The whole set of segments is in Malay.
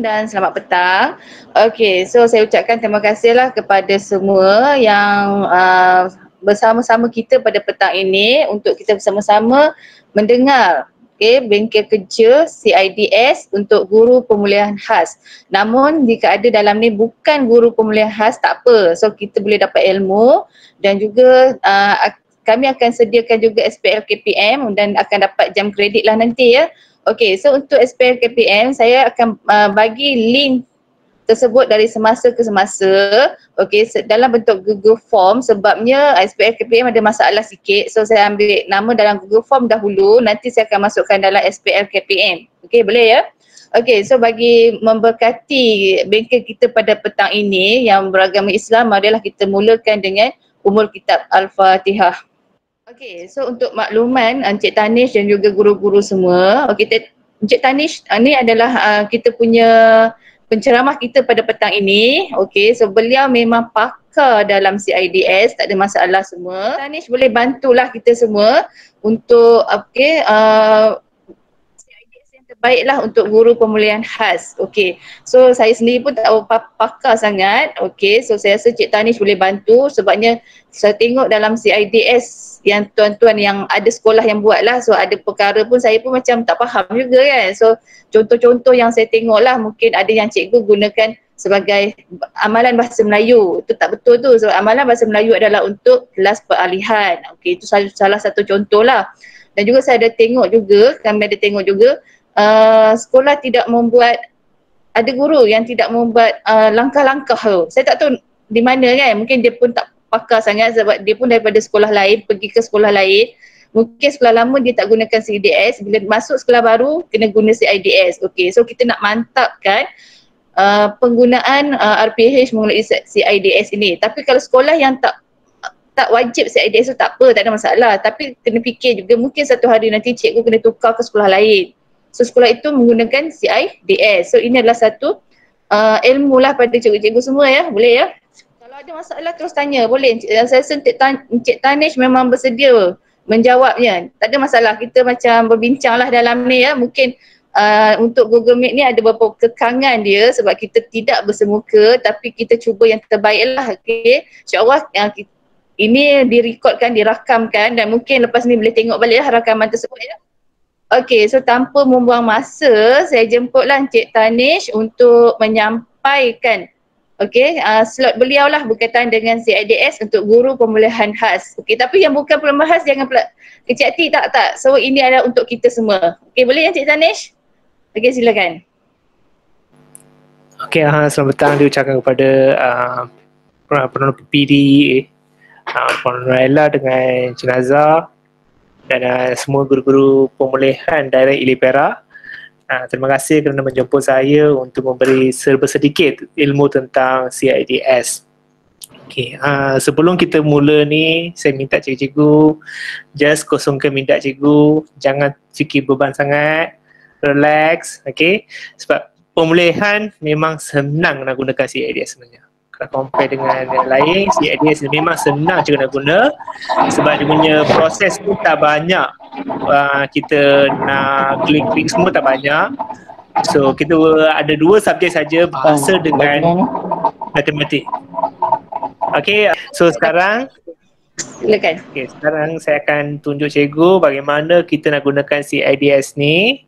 Dan selamat petang. Okey, so saya ucapkan terima kasihlah kepada semua yang bersama-sama kita pada petang ini untuk kita bersama-sama mendengar bengkel kerja CIDS untuk guru pemulihan khas. Namun jika ada dalam ni bukan guru pemulihan khas, tak apa. So kita boleh dapat ilmu dan juga kami akan sediakan juga SPL KPM dan akan dapat jam kredit lah nanti ya. Okey, so untuk SPL KPM saya akan bagi link tersebut dari semasa ke semasa. Okey, dalam bentuk Google Form sebabnya SPL KPM ada masalah sikit. So saya ambil nama dalam Google Form dahulu, nanti saya akan masukkan dalam SPL KPM. Okey, boleh ya? Okey, so bagi memberkati bengkel kita pada petang ini yang beragama Islam, marilah kita mulakan dengan umul kitab Al-Fatihah. Okey, so untuk makluman Encik Tanish dan juga guru-guru semua, Encik Tanish ni adalah kita punya penceramah kita pada petang ini. Okey, so beliau memang pakar dalam CIDS, tak ada masalah semua. Tanish boleh bantulah kita semua untuk CIDS yang terbaiklah untuk guru pemulihan khas. Okey, so saya sendiri pun tak pakar sangat. Okey, so saya rasa Cik Tanish boleh bantu sebabnya saya tengok dalam CIDS yang tuan-tuan yang ada sekolah yang buat lah, so ada perkara pun saya pun macam tak faham juga kan. So contoh-contoh yang saya tengok lah, mungkin ada yang cikgu gunakan sebagai amalan bahasa Melayu, itu tak betul tu. So amalan bahasa Melayu adalah untuk kelas peralihan. Okey, itu salah satu contoh lah. Dan juga saya ada tengok juga, kami ada tengok juga sekolah tidak membuat, ada guru yang tidak membuat langkah-langkah tu. Saya tak tahu di mana kan, mungkin dia pun tak pakar sangat sebab dia pun daripada sekolah lain, pergi ke sekolah lain. Mungkin sekolah lama dia tak gunakan CIDS, bila masuk sekolah baru kena guna CIDS. Okey, so kita nak mantapkan penggunaan RPH melalui CIDS ini. Tapi kalau sekolah yang tak wajib CIDS tu tak apa, tak ada masalah. Tapi kena fikir juga mungkin satu hari nanti cikgu kena tukar ke sekolah lain. So sekolah itu menggunakan CIDS. So ini adalah satu ilmu lah pada cikgu-cikgu semua ya, boleh ya? Kalau ada masalah terus tanya, boleh. Saya rasa Encik Tanish memang bersedia menjawabnya. Tak ada masalah, kita macam berbincang lah dalam ni ya. Mungkin untuk Google Meet ni ada beberapa kekangan dia sebab kita tidak bersemuka, tapi kita cuba yang terbaik lah. Okay. InsyaAllah ini direkodkan, dirakamkan dan mungkin lepas ni boleh tengok balik lah rakaman tersebut ya. Okay, so tanpa membuang masa, saya jemputlah Encik Tanish untuk menyampaikan slot beliau lah berkaitan dengan CIDS untuk guru pemulihan khas. Okey, tapi yang bukan pemulihan khas jangan kecil hati, tak. So ini adalah untuk kita semua. Okey, boleh ya Encik Tanish? Okey, silakan. Okey, selamat petang diucapkan kepada penolong PPD, Puan Noella dengan Jenazah dan semua guru-guru pemulihan daerah Ili Perak. Terima kasih kerana menjemput saya untuk memberi serba sedikit ilmu tentang CIDS. Okay, sebelum kita mula ni, saya minta cikgu-cikgu just kosongkan minda cikgu, jangan fikir beban sangat, relax, okay? Sebab pemulihan memang senang nak gunakan CIDS sebenarnya. Kalau compare dengan yang lain, CIDS memang senang juga nak guna sebab dia punya proses pun tak banyak. Kita nak klik-klik semua tak banyak. So kita ada dua subjek saja, bahasa dengan matematik. Okay, so sekarang silakan. Okay, sekarang saya akan tunjuk cikgu bagaimana kita nak gunakan CIDS ni.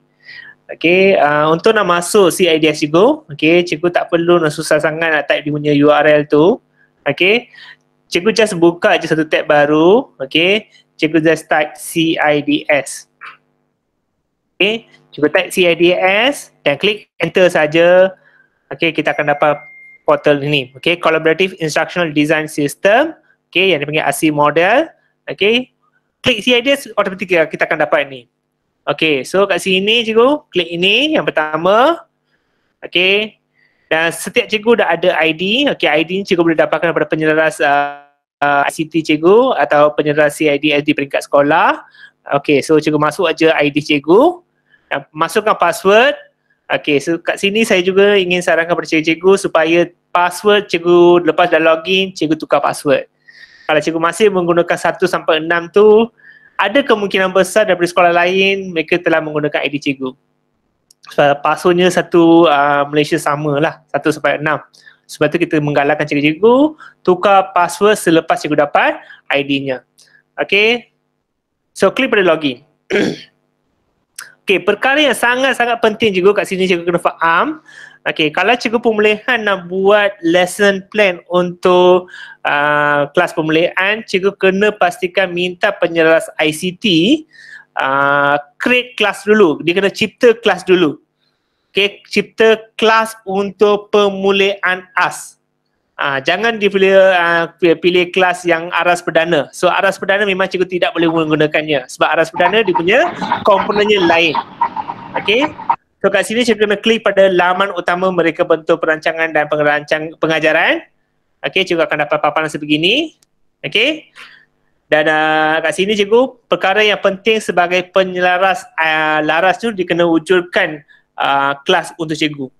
Okay, untuk nak masuk CIDS cikgu, okay, cikgu tak perlu nak susah sangat nak type dia punya URL tu. Okay, cikgu just buka je satu tab baru. Okay, cikgu just type CIDS. Okay, cikgu type CIDS dan klik enter saja. Okay, kita akan dapat portal ini. Okay, Collaborative Instructional Design System. Okay, yang dipanggil ASI model. Okay, klik CIDS, automatik kita akan dapat ini. Okay, so kat sini cikgu, klik ini yang pertama. Okay, dan setiap cikgu dah ada ID. Okay, ID ni cikgu boleh dapatkan daripada penyeras ICT cikgu atau penyeras CIDS di peringkat sekolah. Okay, so cikgu masuk aja ID cikgu, masukkan password. Okay, so kat sini saya juga ingin sarankan kepada cikgu supaya password cikgu lepas dah login, cikgu tukar password. Kalau cikgu masih menggunakan 1 sampai 6 tu, ada kemungkinan besar daripada sekolah lain mereka telah menggunakan ID cikgu. passwordnya satu Malaysia sama lah, 1 sampai 6. Sebab tu kita menggalakkan cikgu-cikgu tukar password selepas cikgu dapat ID-nya. Okay, so klik pada login. Okay, perkara yang sangat-sangat penting cikgu kat sini cikgu kena faham. Okay, kalau cikgu pemulihan nak buat lesson plan untuk kelas pemulihan, cikgu kena pastikan minta penyelaras ICT create kelas dulu. Dia kena cipta kelas dulu. Okay, cipta kelas untuk pemulihan AS. Jangan pilih kelas yang aras perdana. So aras perdana memang cikgu tidak boleh menggunakannya sebab aras perdana dia punya komponennya lain. Okay, so kat sini cikgu kena klik pada laman utama mereka bentuk perancangan dan pengajaran. Okay, cikgu akan dapat paparan sebegini. Okay, dan kat sini cikgu, perkara yang penting sebagai penyelaras laras tu dia kena wujudkan kelas untuk cikgu.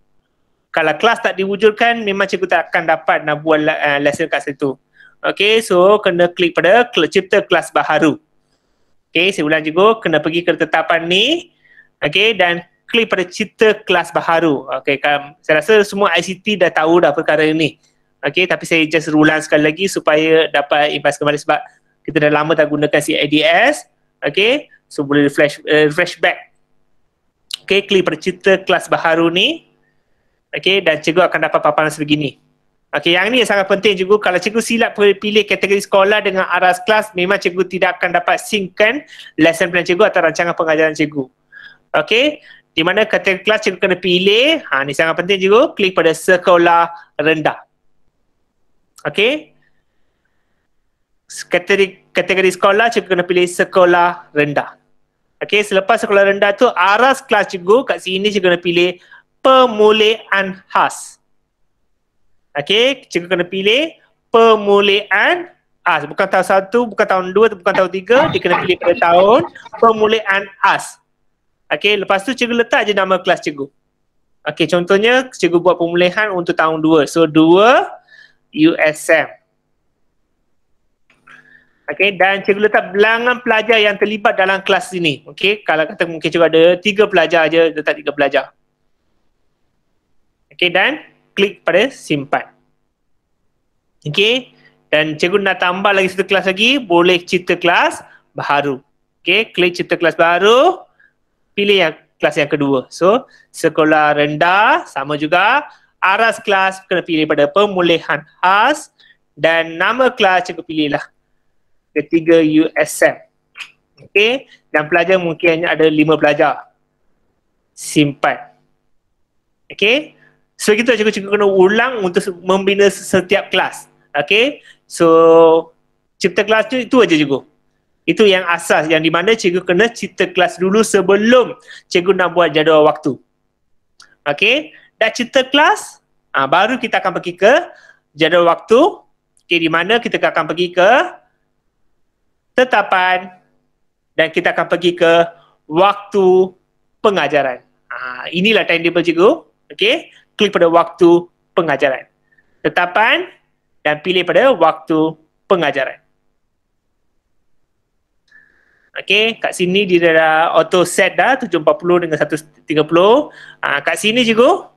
Kalau kelas tak diwujudkan, memang cikgu tak akan dapat nak buat lesson kat situ. Okay, so kena klik pada cipta kelas baharu. Okay, saya ulang cikgu, kena pergi ke tetapan ni. Okay, dan klik pada cipta kelas baharu. Okay, saya rasa semua ICT dah tahu dah perkara ini. Okay, tapi saya just ulang sekali lagi supaya dapat imbas kembali sebab kita dah lama tak gunakan CIDS. Okay, so boleh flashback. Okay, klik pada cipta kelas baharu ni. Okay, dan cikgu akan dapat paparan sebegini. Okay, yang ni yang sangat penting cikgu. Kalau cikgu silap pilih kategori sekolah dengan aras kelas, memang cikgu tidak akan dapat synckan lesson plan cikgu atau rancangan pengajaran cikgu. Okay, di mana kategori kelas cikgu kena pilih, ni sangat penting cikgu, klik pada sekolah rendah. Okay, kategori sekolah cikgu kena pilih sekolah rendah. Okay, selepas sekolah rendah tu, aras kelas cikgu kat sini cikgu kena pilih pemulihan khas. Okay, cikgu kena pilih pemulihan khas. Bukan tahun 1, bukan tahun 2, bukan tahun 3. Dia kena pilih pada tahun pemulihan khas. Okay, lepas tu cikgu letak je nama kelas cikgu. Okay, contohnya cikgu buat pemulihan untuk tahun 2. So, 2 USM. Okay, dan cikgu letak bilangan pelajar yang terlibat dalam kelas ini. Okay, kalau kata mungkin cikgu ada 3 pelajar je, letak 3 pelajar. Okay, dan klik pada simpan. Okay, dan cikgu nak tambah lagi satu kelas lagi, boleh cipta kelas baharu. Okay, klik cipta kelas baharu, pilih yang kelas yang kedua. So, sekolah rendah sama juga, aras kelas kena pilih pada pemulihan khas dan nama kelas cikgu pilihlah ketiga USM. Okay, dan pelajar mungkin ada 5 pelajar. Simpan. Okay, so kita cikgu kena ulang untuk membina setiap kelas. Okay, so cipta kelas tu itu aja cikgu. Itu yang asas, yang di mana cikgu kena cipta kelas dulu sebelum cikgu nak buat jadual waktu. Okay, dah cipta kelas, baru kita akan pergi ke jadual waktu. Okay, di mana kita akan pergi ke tetapan dan kita akan pergi ke waktu pengajaran. Inilah timetable cikgu. Okay, klik pada waktu pengajaran. Tetapan dan pilih pada waktu pengajaran. Okay, kat sini dia dah auto set dah 7.40 dengan 1.30. Kat sini cikgu,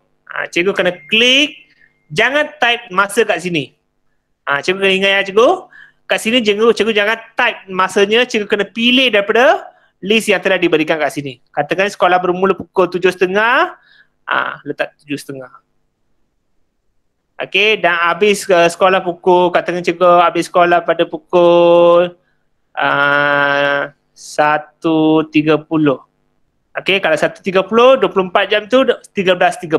cikgu kena klik, jangan type masa kat sini. Cikgu kena ingat ya cikgu, kat sini cikgu jangan type masanya, cikgu kena pilih daripada list yang telah diberikan kat sini. Katakan sekolah bermula pukul 7.30, letak 7.30. Okey, dan habis sekolah pukul, katakan cikgu habis sekolah pada pukul 1.30. Okey, kalau 1.30, 24 jam tu 13.30.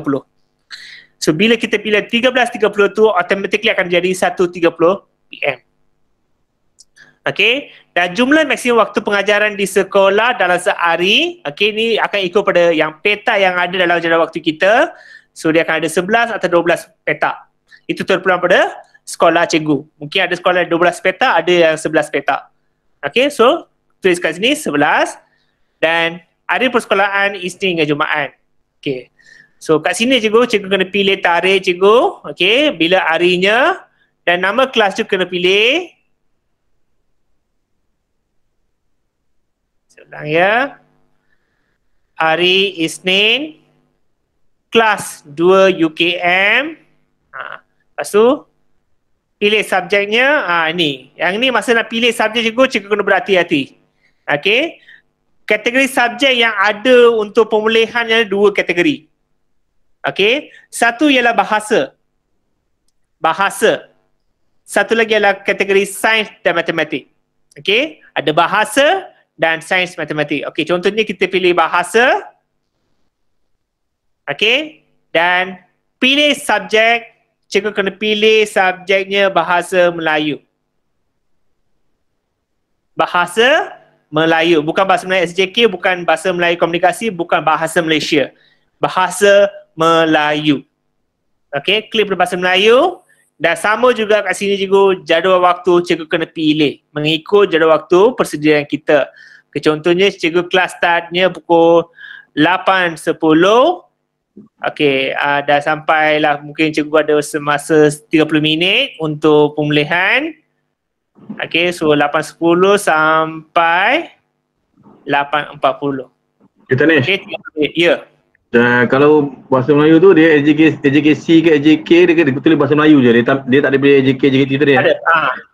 So, bila kita pilih 13.30 tu, automatically akan jadi 1.30 PM. Okey, dan jumlah maksimum waktu pengajaran di sekolah dalam sehari, okey, ni akan ikut pada yang peta yang ada dalam jadual waktu kita. So, dia akan ada 11 atau 12 peta. Itu terpulang pada sekolah cikgu. Mungkin ada sekolah 12 peta, ada yang 11 peta. Okey, so tulis kat sini 11 dan hari persekolahan Isnin hingga Jumaat. Okey. So kat sini cikgu kena pilih tarikh cikgu, okey, bila harinya dan nama kelas tu kena pilih. Saya ulang ya. Hari Isnin kelas 2 UKM. Lepas tu pilih subjeknya. Ni. Yang ni masa nak pilih subjek cikgu kena berhati-hati. Okey. Kategori subjek yang ada untuk pemulihan ada 2 kategori. Okey. Satu ialah bahasa. Bahasa. Satu lagi adalah kategori sains dan matematik. Okey. Ada bahasa dan sains matematik. Okey, contohnya kita pilih bahasa. Okey. Dan pilih subjek. Cikgu kena pilih subjeknya bahasa Melayu. Bahasa Melayu. Bukan bahasa Melayu SJK, bukan bahasa Melayu komunikasi, bukan bahasa Malaysia. Bahasa Melayu. Okey, klik pada bahasa Melayu. Dan sama juga kat sini cikgu, jadual waktu cikgu kena pilih. Mengikut jadual waktu persediaan kita. Contohnya cikgu kelas startnya pukul 8.10. Okey, dah sampailah mungkin cikgu ada semasa 30 minit untuk pemulihan. Okey, so 8.10 sampai 8.40. Kita ni. Okey, 30 minit. Ya. Dan kalau bahasa Melayu tu dia SJKC ke SJK dia tulis bahasa Melayu je. Dia tak ada pilih SJK JKT tadi. Ada.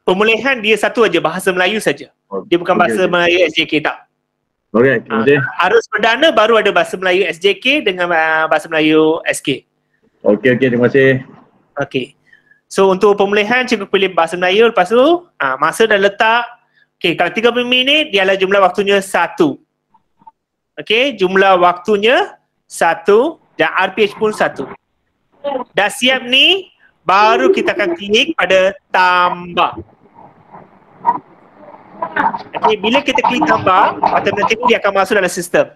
Pemulihan dia satu aja, bahasa Melayu saja. Dia bukan bahasa Melayu SJK tak. Okey, terima kasih. Harus perdana baru ada bahasa Melayu SJK dengan bahasa Melayu SK. Okey, terima kasih. Okey. So untuk pemulihan cikgu pilih bahasa Melayu, lepas tu masa dah letak. Okey, kalau 30 minit dia adalah jumlah waktunya 1. Okey, jumlah waktunya 1 dan RPH pun 1. Dah siap ni, baru kita akan klik pada tambah. Okey, bila kita klik tambah, automatik dia akan masuk dalam sistem.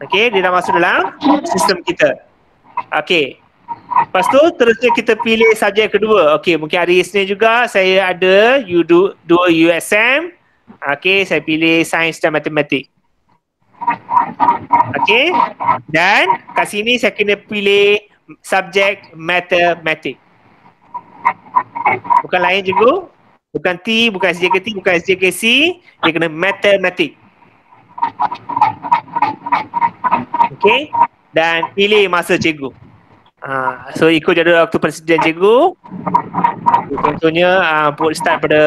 Okey, dia dah masuk dalam sistem kita. Okey. Lepas tu terusnya kita pilih subjek kedua. Okey, mungkin hari Isnin juga saya ada U2 USM. Okey, saya pilih sains dan matematik. Okey. Dan kat sini saya kena pilih subjek matematik. Bukan lain juga. Bukan T, bukan SJKT, bukan SJKC. Dia kena matematik. Okey. Dan pilih masa cikgu. So ikut jadual waktu persediaan cikgu. Contohnya start pada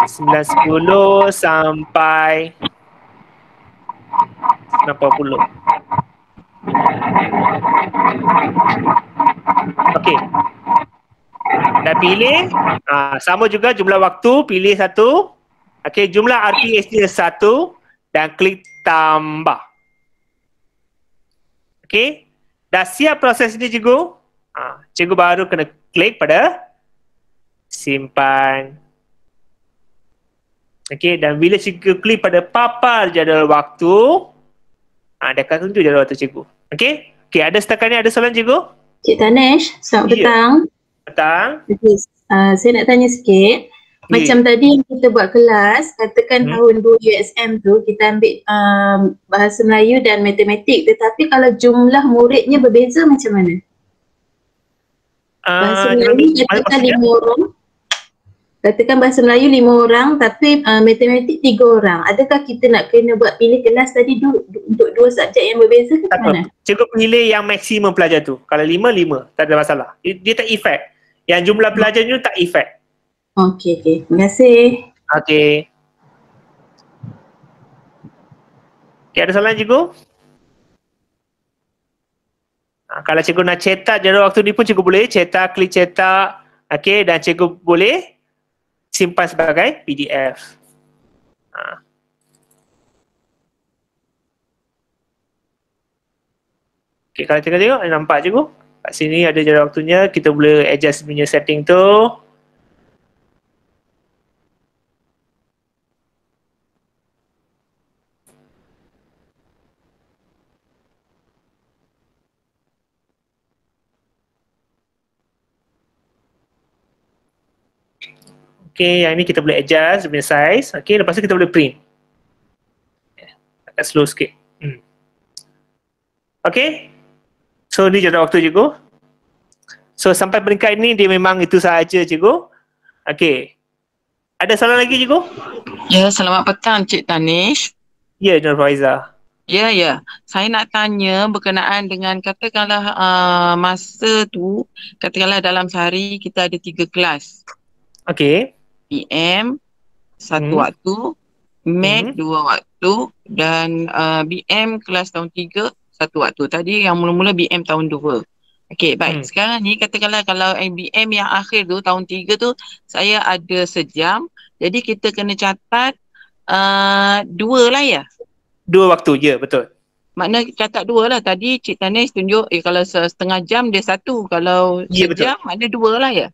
9.10 sampai 9.40. Okey. Dah pilih. Sama juga jumlah waktu, pilih 1. Okey, jumlah RPS dia 1 dan klik tambah. Okey. Dah siap proses ni cikgu. Cikgu baru kena klik pada simpan. Okey, dan bila cikgu klik pada papar jadual waktu, dia akan tunjuk jadual waktu cikgu. Okey? Okey, ada setakat ni ada soalan cikgu? Cik Tanesh, selamat petang. Petang. Okay, saya nak tanya sikit. Macam tadi yang kita buat kelas, katakan tahun 2 USM tu kita ambil bahasa Melayu dan matematik, tetapi kalau jumlah muridnya berbeza macam mana? Bahasa Melayu katakan 5 orang. Katakan bahasa Melayu 5 orang tapi matematik 3 orang. Adakah kita nak kena buat pilih kelas tadi untuk 2 subjek yang berbeza ke mana? Cikgu pilih yang maksimum pelajar tu. Kalau 5, tak ada masalah. Dia tak efek. Yang jumlah pelajarnya tak efek. Okey. Terima kasih. Okey. Okey, ada soalan cikgu? Kalau cikgu nak cetak jadual waktu ni pun cikgu boleh cetak, klik cetak. Okey, dan cikgu boleh simpan sebagai PDF. Okey, kalau cikgu tengok, nampak cikgu? Kat sini ada jadual waktunya, kita boleh adjust punya setting tu. Okay, yang ni kita boleh adjust dia punya size. Okay, lepas tu kita boleh print. Agak slow sikit. Okay. So, ni jadual waktu cikgu. So, sampai peringkat ni dia memang itu sahaja cikgu. Okay. Ada soalan lagi cikgu? Ya, selamat petang Cik Tanesh. Ya, Nur Faiza. Ya, ya. Saya nak tanya berkenaan dengan katakanlah masa tu, katakanlah dalam sehari kita ada 3 kelas. Okey. PM, satu Hmm. waktu, Mat, Hmm. 2 waktu dan BM kelas tahun 3, 1 waktu. Tadi yang mula-mula BM tahun 2. Okey, baik. Sekarang ni katakanlah kalau BM yang akhir tu, tahun 3 tu, saya ada sejam. Jadi kita kena catat 2 lah ya? 2 waktu, ya, betul. Makna catat 2 lah. Tadi Cik Tanis tunjuk kalau setengah jam dia 1. Kalau Ya, sejam ada 2 lah ya?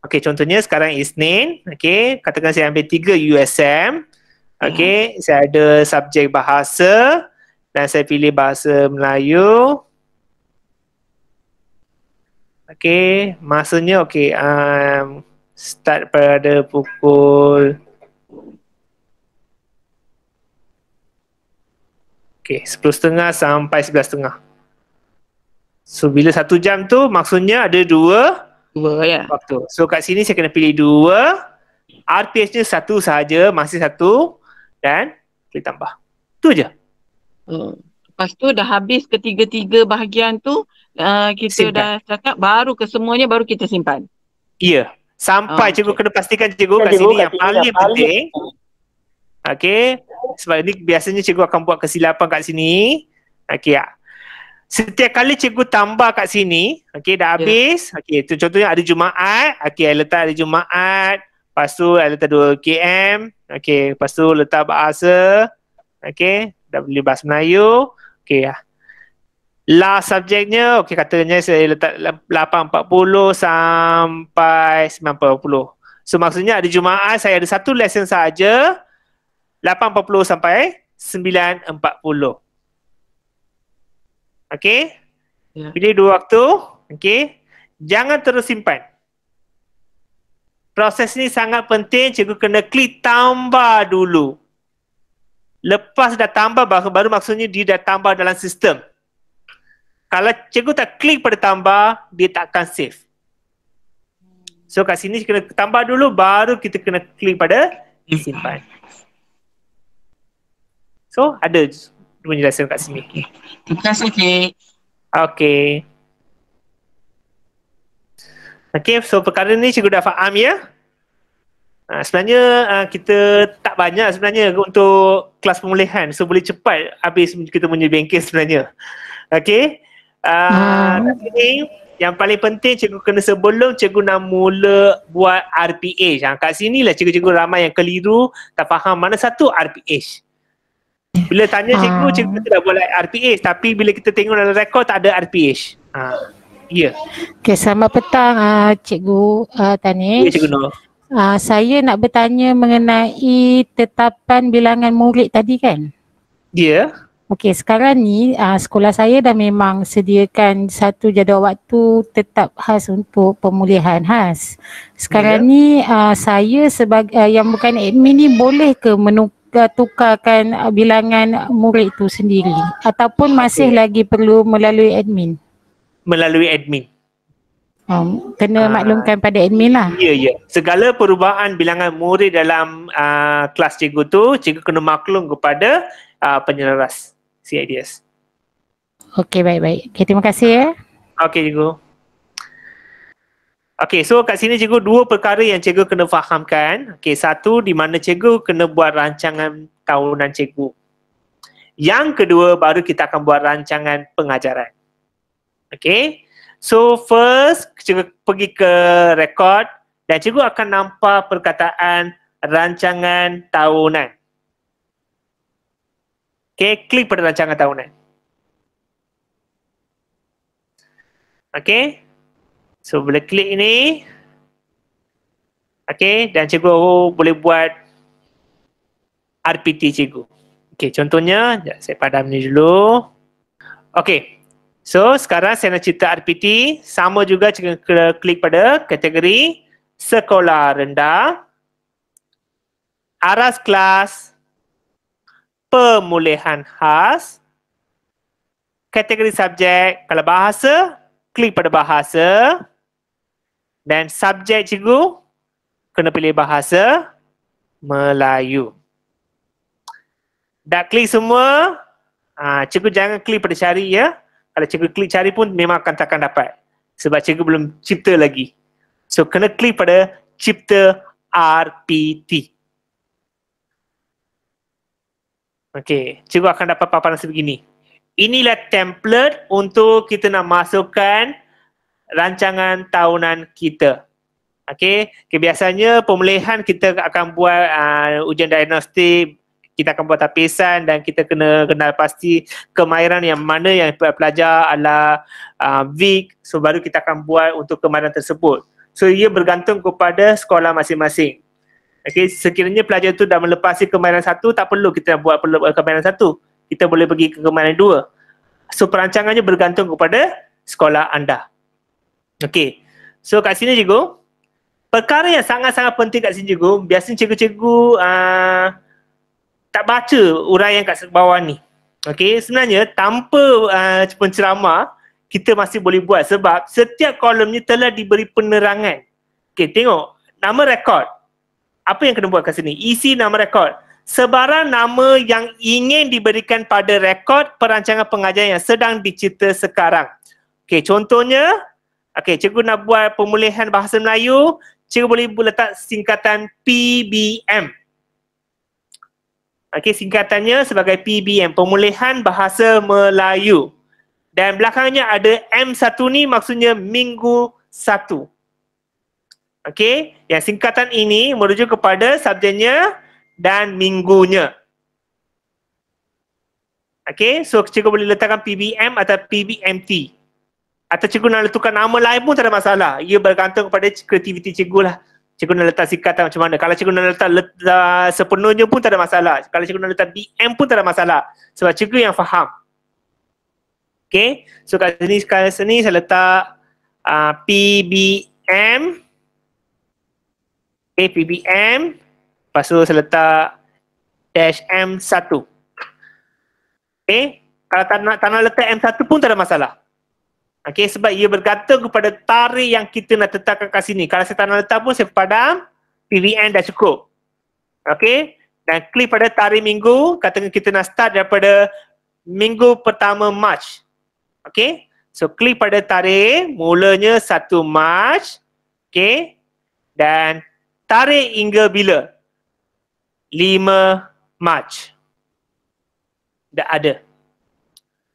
Okey, contohnya sekarang Isnin, okey, katakan saya ambil 3 USM. Okey, saya ada subjek bahasa dan saya pilih bahasa Melayu. Okey, masanya okey, start pada pukul 10.30 sampai 11.30. So bila 1 jam tu maksudnya ada 2 ya. waktu. So kat sini saya kena pilih 2. RPH-nya 1 sahaja, masih 1 dan klik tambah. Tu je. Lepas tu dah habis ketiga-tiga bahagian tu kita Simpan. dah cakap baru kesemuanya baru kita simpan. Ya. Sampai cikgu kena pastikan cikgu kat sini yang paling penting. Okey, sebab ni biasanya cikgu akan buat kesilapan kat sini. Okey, setiap kali cikgu tambah kat sini, okey, dah habis. Okey, tu contohnya ada Jumaat. Okey, I letak hari Jumaat. Lepas tu I letak 2 KM. Okey, lepas tu letak bahasa. Okey, dah beli bahasa Melayu. Okey, last subjeknya, okey, katanya saya letak 8.40 sampai 9.40. So maksudnya ada Jumaat saya ada 1 lesson saja. 8.40 sampai 9.40. Okey? Ya. Pilih 2 waktu. Okey? Jangan terus simpan. Proses ni sangat penting, cikgu kena klik tambah dulu. Lepas dah tambah baru maksudnya dia dah tambah dalam sistem. Kalau cikgu tak klik pada tambah, dia tak akan save. So kat sini kena tambah dulu baru kita kena klik pada simpan. So, ada penjelasan kat sini. Terima kasih, Cik. Okey. Okey, so perkara ni cikgu dah faham ya. Sebenarnya kita tak banyak sebenarnya untuk kelas pemulihan. So, boleh cepat habis kita punya bengkel sebenarnya. Okey. Kat sini, yang paling penting cikgu kena sebelum cikgu nak mula buat RPH. Kat sini lah cikgu-cikgu ramai yang keliru, tak faham mana satu RPH. Bila tanya cikgu, cikgu tidak buat RPH, tapi bila kita tengok dalam rekod tak ada RPH. Ya. Okay, selamat petang Cikgu Tanis. Ya, Cikgu Nur. Saya nak bertanya mengenai tetapan bilangan murid tadi kan? Ya. Okey, sekarang ni sekolah saya dah memang sediakan satu jadual waktu tetap khas untuk pemulihan khas. Sekarang ni saya sebagai yang bukan admin ni boleh ke tukarkan bilangan murid tu sendiri ataupun masih lagi perlu melalui admin? Melalui admin. Kena maklumkan pada admin lah. Ya, ya. Segala perubahan bilangan murid dalam kelas cikgu tu, cikgu kena maklum kepada penyelaras CIDS. Okey, baik-baik. Okay, terima kasih ya. Okey, cikgu. Okey, so kat sini cikgu 2 perkara yang cikgu kena fahamkan. Okey, satu di mana cikgu kena buat rancangan tahunan cikgu. Yang kedua baru kita akan buat rancangan pengajaran. Okey. So first cikgu pergi ke rekod dan cikgu akan nampak perkataan rancangan tahunan. Okey, klik pada rancangan tahunan. Okey. So bila klik ini, okey, dan cikgu boleh buat RPT cikgu. Okey, contohnya, saya padam ni dulu. Okey, so sekarang saya nak cipta RPT. Sama juga cikgu klik pada kategori sekolah rendah, aras kelas, pemulihan khas, kategori subjek. Kalau bahasa, klik pada bahasa. Dan subjek cikgu kena pilih bahasa Melayu. Dah klik semua. Cikgu jangan klik pada cari ya. Kalau cikgu klik cari pun memang akan takkan dapat. Sebab cikgu belum cipta lagi. So kena klik pada cipta RPT. Okey, cikgu akan dapat paparan sebegini. Inilah template untuk kita nak masukkan rancangan tahunan kita. Okey, biasanya pemulihan kita akan buat ujian diagnostik, kita akan buat tapisan dan kita kena kenal pasti kemahiran yang mana yang pelajar adalah weak, so baru kita akan buat untuk kemahiran tersebut. So ia bergantung kepada sekolah masing-masing. Okey, sekiranya pelajar itu dah melepasi kemahiran 1, tak perlu kita buat kemahiran 1. Kita boleh pergi ke kemahiran 2. So perancangannya bergantung kepada sekolah anda. Okey. So kat sini cikgu, perkara yang sangat-sangat penting kat sini cikgu, biasanya cikgu-cikgu tak baca uraian kat bawah ni. Okey, sebenarnya tanpa penceramah kita masih boleh buat sebab setiap kolomnya telah diberi penerangan. Okey, tengok nama rekod. Apa yang kena buat kat sini? Isi nama rekod. Sebarang nama yang ingin diberikan pada rekod perancangan pengajaran yang sedang dicipta sekarang. Okey, contohnya, okey, cikgu nak buat pemulihan bahasa Melayu, cikgu boleh letak singkatan PBM. Okey, singkatannya sebagai PBM, pemulihan bahasa Melayu. Dan belakangnya ada M1 ni maksudnya minggu 1. Okey, yang singkatan ini merujuk kepada subjeknya dan minggunya. Okey, so cikgu boleh letakkan PBM atau PBMT. Atau cikgu nak letakkan nama lain pun tak ada masalah. Ia bergantung kepada kreativiti cikgu lah. Cikgu nak letak singkatan macam mana. Kalau cikgu nak letak sepenuhnya pun tak ada masalah. Kalau cikgu nak letak BM pun tak ada masalah. Sebab cikgu yang faham. Okey, so kat sini saya letak PBM. Okay, PBM. Lepas tu saya letak dash M1. Okay, kalau tak nak letak M1 pun tak ada masalah. Okay, sebab ia bergantung kepada tarikh yang kita nak tetapkan kat sini. Kalau saya tak nak letak pun saya padam PBM dah cukup. Okay, dan klik pada tarikh minggu. Katakan kita nak start daripada minggu pertama Mac. Okay, so klik pada tarikh mulanya 1 Mac. Okay, dan tarikh hingga bila? 5 Mac. Dah ada.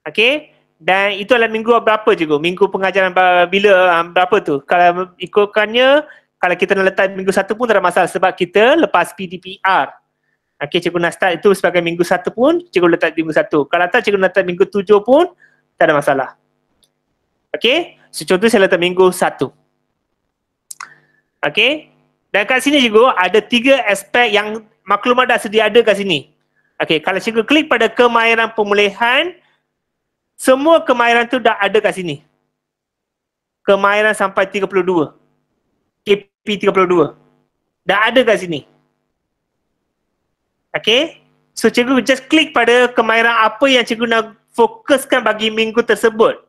Okey. Dan itu adalah minggu berapa cikgu? Minggu pengajaran bila berapa tu? Kalau ikutkannya, kalau kita nak letak minggu 1 pun tak ada masalah sebab kita lepas PDPR. Okey, cikgu nak start itu sebagai minggu 1 pun, cikgu letak minggu 1. Kalau tak, cikgu nak letak minggu 7 pun tak ada masalah. Okey. So, contoh saya letak minggu 1. Okey. Dan kat sini cikgu ada 3 aspek yang maklumat dah sedia ada kat sini. Okey, kalau cikgu klik pada kemahiran pemulihan, semua kemahiran tu dah ada kat sini. Kemahiran sampai 32. KP 32. Dah ada kat sini. Okey, so cikgu just klik pada kemahiran apa yang cikgu nak fokuskan bagi minggu tersebut.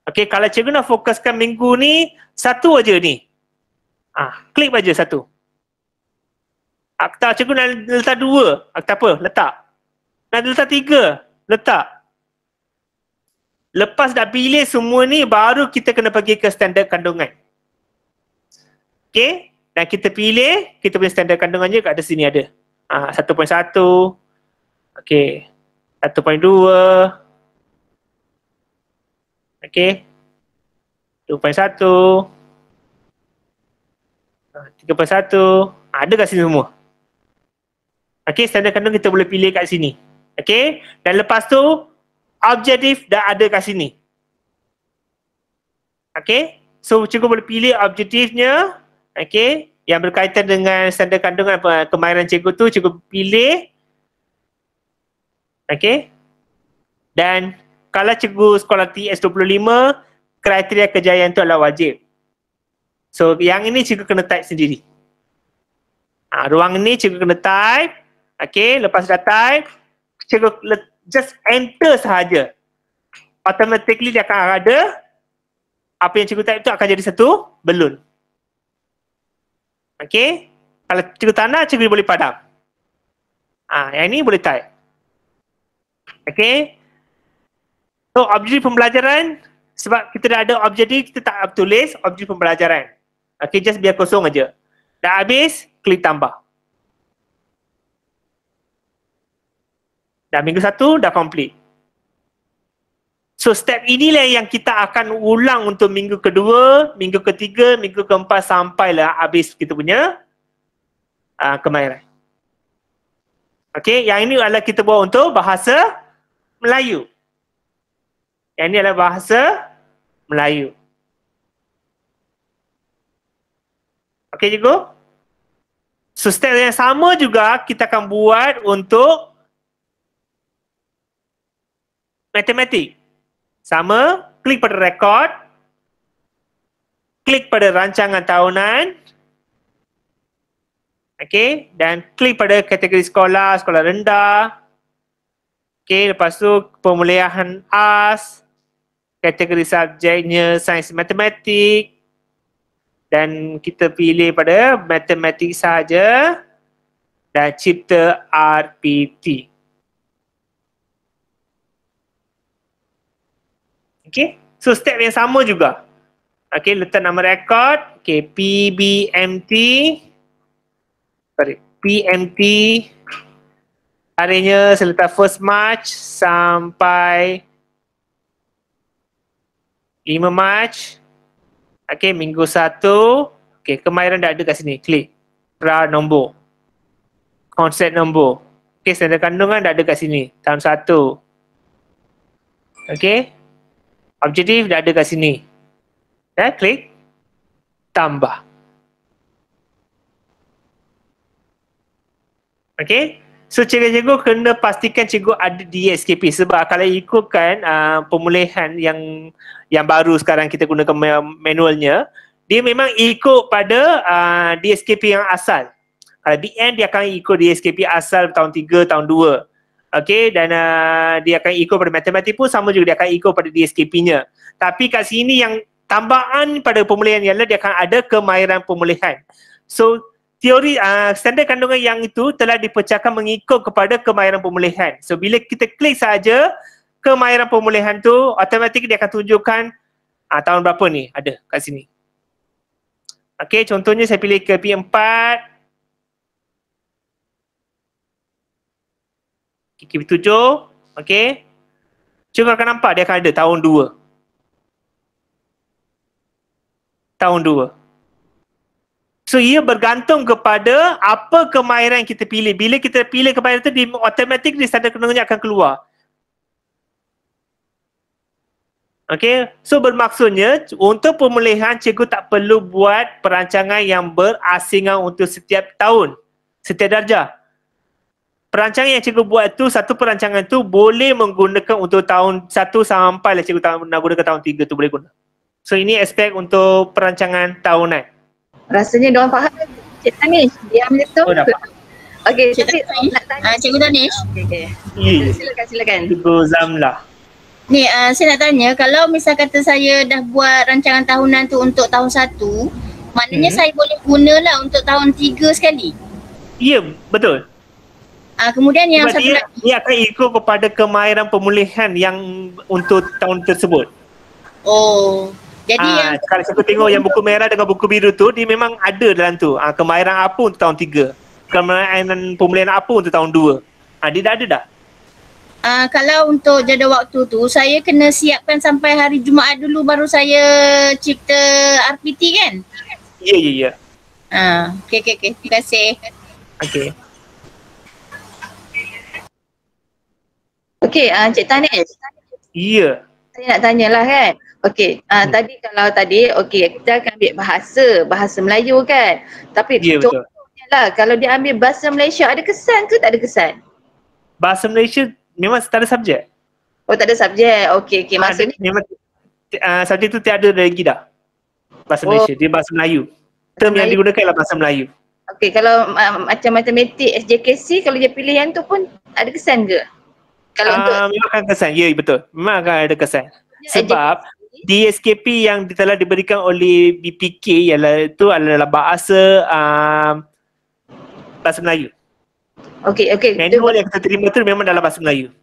Okey, kalau cikgu nak fokuskan minggu ni, satu aja ni. Klik aja satu. Tak, cikgu nak letak 2. Tak apa, letak. Nak letak 3, letak. Lepas dah pilih semua ni, baru kita kena pergi ke standard kandungan. Okey, dan kita pilih, kita punya standard kandungannya kat ada sini ada. 1.1. Okey. 1.2. Okey. 2.1. 3.1. Ada kat sini semua. Okey, standard kandungan kita boleh pilih kat sini. Okey, dan lepas tu objektif dah ada kat sini. Okey, so cikgu boleh pilih objektifnya. Okey, yang berkaitan dengan standard kandungan kemahiran cikgu tu, cikgu pilih. Okey, dan kalau cikgu sekolah TS25, kriteria kejayaan tu adalah wajib. So yang ini cikgu kena type sendiri. Ruang ni cikgu kena type. Okey, lepas dah type, cikgu just enter sahaja. Automatically dia akan ada apa yang cikgu type tu akan jadi satu balloon. Okey, kalau cikgu tak nak, cikgu boleh padam. Yang ni boleh type. Okay. So objektif pembelajaran, sebab kita dah ada objektif, kita tak tulis objektif pembelajaran. Okay, just biar kosong aja. Dah habis, klik tambah. Dah minggu 1, dah complete. So step inilah yang kita akan ulang untuk minggu kedua, minggu ketiga, minggu keempat sampailah habis kita punya kemahiran. Okay, yang ini adalah kita buat untuk bahasa Melayu. Yang ini adalah bahasa Melayu. Okay, cikgu? So step yang sama juga kita akan buat untuk matematik. Sama, klik pada rekod, klik pada rancangan tahunan, okay, dan klik pada kategori sekolah, sekolah rendah, okay, lepas tu pemulihan AS, kategori subjeknya sains matematik, dan kita pilih pada matematik sahaja dan cipta RPT. Okay, so step yang sama juga. Okay, letak nama rekod. Okay, PMT. Harinya saya letak 1 March sampai 5 March. Okay, minggu 1. Okay, kemahiran dah ada kat sini. Klik. Pra nombor. Konsep nombor. Okay, standard kandungan dah ada kat sini. Tahun 1. Okay. Objektif dah ada kat sini. Dah klik tambah. Okay. So cikgu-cikgu kena pastikan cikgu ada DSKP sebab kalau ikutkan pemulihan yang baru sekarang kita gunakan manualnya, dia memang ikut pada DSKP yang asal. Kalau BN dia akan ikut DSKP asal tahun 3, tahun 2. Okay, dan dia akan ikut pada matematik pun sama juga, dia akan ikut pada DSKP-nya. Tapi kat sini yang tambahan pada pemulihan ialah dia akan ada kemahiran pemulihan. So, teori standard kandungan yang itu telah dipecahkan mengikut kepada kemahiran pemulihan. So, bila kita klik saja kemahiran pemulihan tu, automatik dia akan tunjukkan tahun berapa ni ada kat sini. Okay, contohnya saya pilih ke P4. KP7, okay. Cikgu akan nampak dia akan ada tahun 2. Tahun 2. So ia bergantung kepada apa kemahiran yang kita pilih. Bila kita pilih kemahiran itu, automatik di standard kandungannya akan keluar. Okay, so bermaksudnya untuk pemulihan cikgu tak perlu buat perancangan yang berasingan untuk setiap tahun, setiap darjah. Perancangan yang cikgu buat tu, satu perancangan tu boleh menggunakan untuk tahun 1 sampai lah cikgu nak gunakan tahun 3 tu boleh guna. So ini aspek untuk perancangan tahunan. Rasanya diorang faham Cik Tanish, diam je tu. Oh dapat. Okey, tapi nak tanya Cikgu Danish. Okey. Silakan. Cikgu Zamlah. Ni saya nak tanya, kalau misal kata saya dah buat rancangan tahunan tu untuk tahun 1, maknanya saya boleh gunalah untuk tahun 3 sekali? Ya, betul. Kemudian yang sebab satu lagi, dia akan ikut kepada kemahiran pemulihan yang untuk tahun tersebut. Oh, jadi yang kalau saya tengok yang buku merah dengan buku biru tu, dia memang ada dalam tu. Kemahiran apa untuk tahun 3, kemahiran pemulihan apa untuk tahun 2. Dia dah ada dah. kalau untuk jadual waktu tu, saya kena siapkan sampai hari Jumaat dulu baru saya cipta RPT kan? Ya. Okey. Terima kasih. Okey. Okey, Cik Tanish. Ya. Saya nak tanyalah kan. Okey, tadi okey kita akan ambil bahasa Melayu kan. Tapi contohnya lah kalau dia ambil bahasa Malaysia, ada kesan ke tak ada kesan? Bahasa Malaysia memang tak ada subjek. Oh, tak ada subjek. Okey, maksudnya memang subjek tu tiada lagi dah. Bahasa Malaysia, dia bahasa Melayu. Term yang digunakan ialah bahasa Melayu. Okey, kalau macam matematik SJKC, kalau dia pilih yang tu pun ada kesan ke? Kalau untuk memang akan kesan, ya betul. Memang akan ada kesan. Sebab DSKP yang telah diberikan oleh BPK itu adalah bahasa Melayu. Okey. Manual yang kita terima tu memang dalam bahasa Melayu.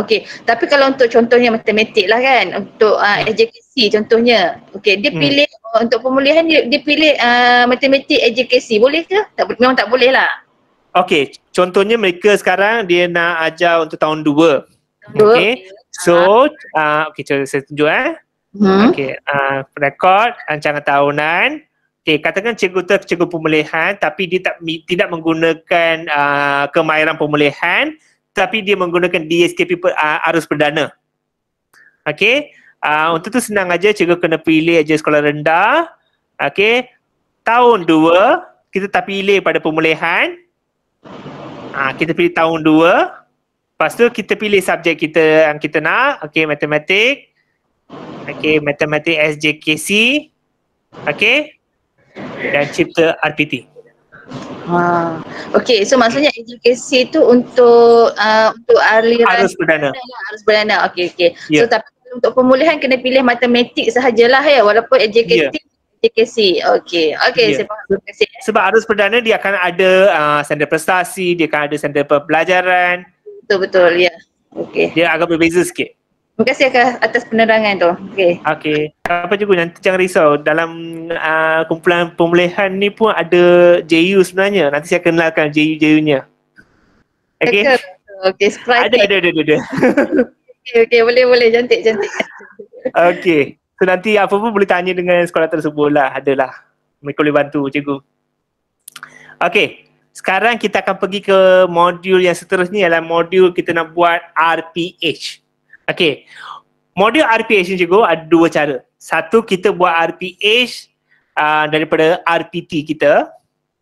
Okey. Tapi kalau untuk contohnya matematik lah kan, untuk AJKC contohnya. Okey, dia pilih untuk pemulihan dia pilih matematik AJKC. Boleh ke? Memang tak boleh lah. Okey, contohnya mereka sekarang dia nak ajar untuk tahun 2. Dua. Okey. So, okey, saya tunjuk Okey, rekod rancangan tahunan. Okey, katakan cikgu tu cikgu pemulihan tapi dia tidak menggunakan kemahiran pemulihan, tapi dia menggunakan DSKP arus perdana. Okey, untuk tu senang aja, cikgu kena pilih aja sekolah rendah. Okey, tahun 2 kita tak pilih pada pemulihan. Kita pilih tahun 2. Lepas tu kita pilih subjek kita yang kita nak. Okey, matematik. Okey, matematik SJKC. Okey. Dan cipta RPT. Okey, so maksudnya AJKC tu untuk aliran Arus perdana. Arus perdana. Okey. Yeah. So tapi untuk pemulihan kena pilih matematik sahajalah ya, walaupun AJKC. AJKC. Okey, saya faham. Terima kasih. Sebab arus perdana dia akan ada standard prestasi, dia akan ada standard pembelajaran. Betul, ya. Okey. Dia agak berbeza sikit. Terima kasih atas penerangan tu. Okey. Apa cikgu, nanti jangan risau. Dalam kumpulan pemulihan ni pun ada JU sebenarnya. Nanti saya kenalkan JU-JU-nya. Okey. Okey, surprise. Ada. Okey, boleh. Cantik. Okey. So nanti apa pun boleh tanya dengan sekolah tersebut lah. Adalah. Mereka boleh bantu cikgu. Okey. Sekarang kita akan pergi ke modul yang seterusnya, ialah modul kita nak buat RPH. Okey, modul RPH ni cikgu ada 2 cara. Satu, kita buat RPH daripada RPT kita.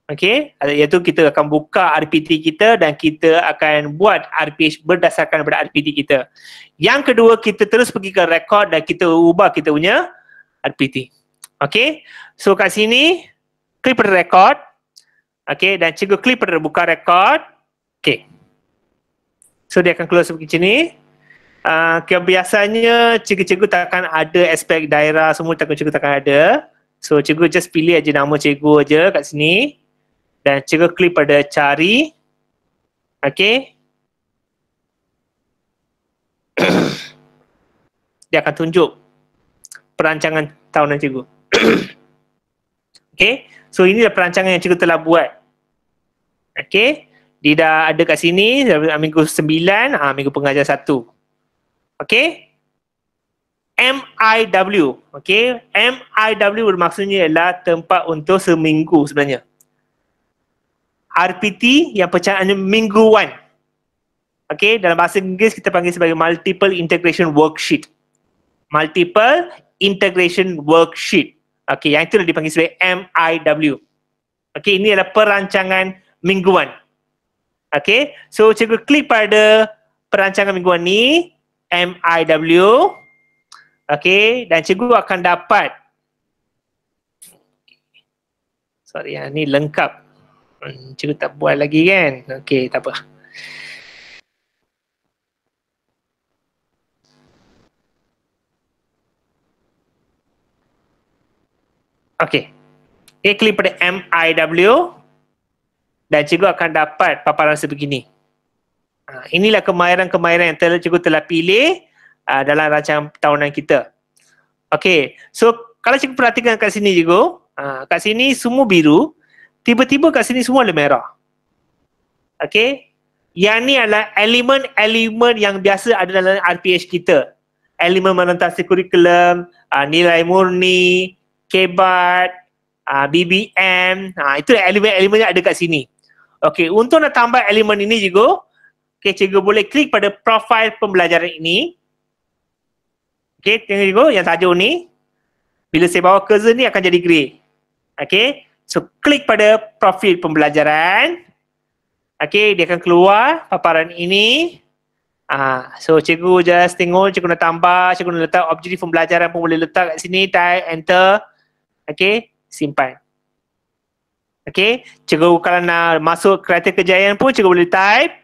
Okey, iaitu kita akan buka RPT kita dan kita akan buat RPH berdasarkan daripada RPT kita. Yang kedua, kita terus pergi ke rekod dan kita ubah kita punya RPT. Okey, so kat sini klik pada rekod. Okey, dan cikgu klik pada buka rekod. Okey, so dia akan keluar seperti ni. Biasanya cikgu-cikgu takkan ada aspek daerah semua, cikgu takkan ada. So cikgu just pilih aja nama cikgu aja kat sini dan cikgu klik pada cari. Okey. Dia akan tunjuk perancangan tahunan cikgu. Okey. So inilah perancangan yang cikgu telah buat. Okey. Dia dah ada kat sini minggu 9, minggu pengajar 1. Okey. MIW. Okey. MIW bermaksudnya ialah tempat untuk seminggu sebenarnya. RPT yang pencahayaannya mingguan. Okey, dalam bahasa Inggeris kita panggil sebagai Multiple Integration Worksheet. Multiple Integration Worksheet. Okey, yang itu dipanggil sebagai MIW. Okey, ini adalah perancangan mingguan. Okey, so cikgu klik pada perancangan mingguan ni, MIW. Okey, dan cikgu akan dapat, sorry ni lengkap. Cikgu tak buat lagi kan? Okey, tak apa. Okey. Klik pada MIW dan cikgu akan dapat paparan sebegini. Inilah kemahiran-kemahiran yang cikgu telah pilih dalam rancangan tahunan kita. Okey. So, kalau cikgu perhatikan kat sini cikgu, kat sini semua biru, tiba-tiba kat sini semua ada merah. Okey. Yang ni adalah elemen-elemen yang biasa ada dalam RPH kita. Elemen menentasi kurikulum, nilai murni, KEBAT, BBM, itu elemen-elemen yang ada kat sini. Okey, untuk nak tambah elemen ini cikgu, cikgu boleh klik pada profil pembelajaran ini. Okey, tengok cikgu yang tajuk ni. Bila saya bawa cursor ni akan jadi grey. Okey, so klik pada profil pembelajaran. Okey, dia akan keluar paparan ini. So cikgu just tengok, cikgu nak tambah, cikgu nak letak objektif pembelajaran pun boleh letak kat sini, type, enter. Okey, simpan. Okey, cikgu kalau nak masuk kriteria kejayaan pun cikgu boleh type,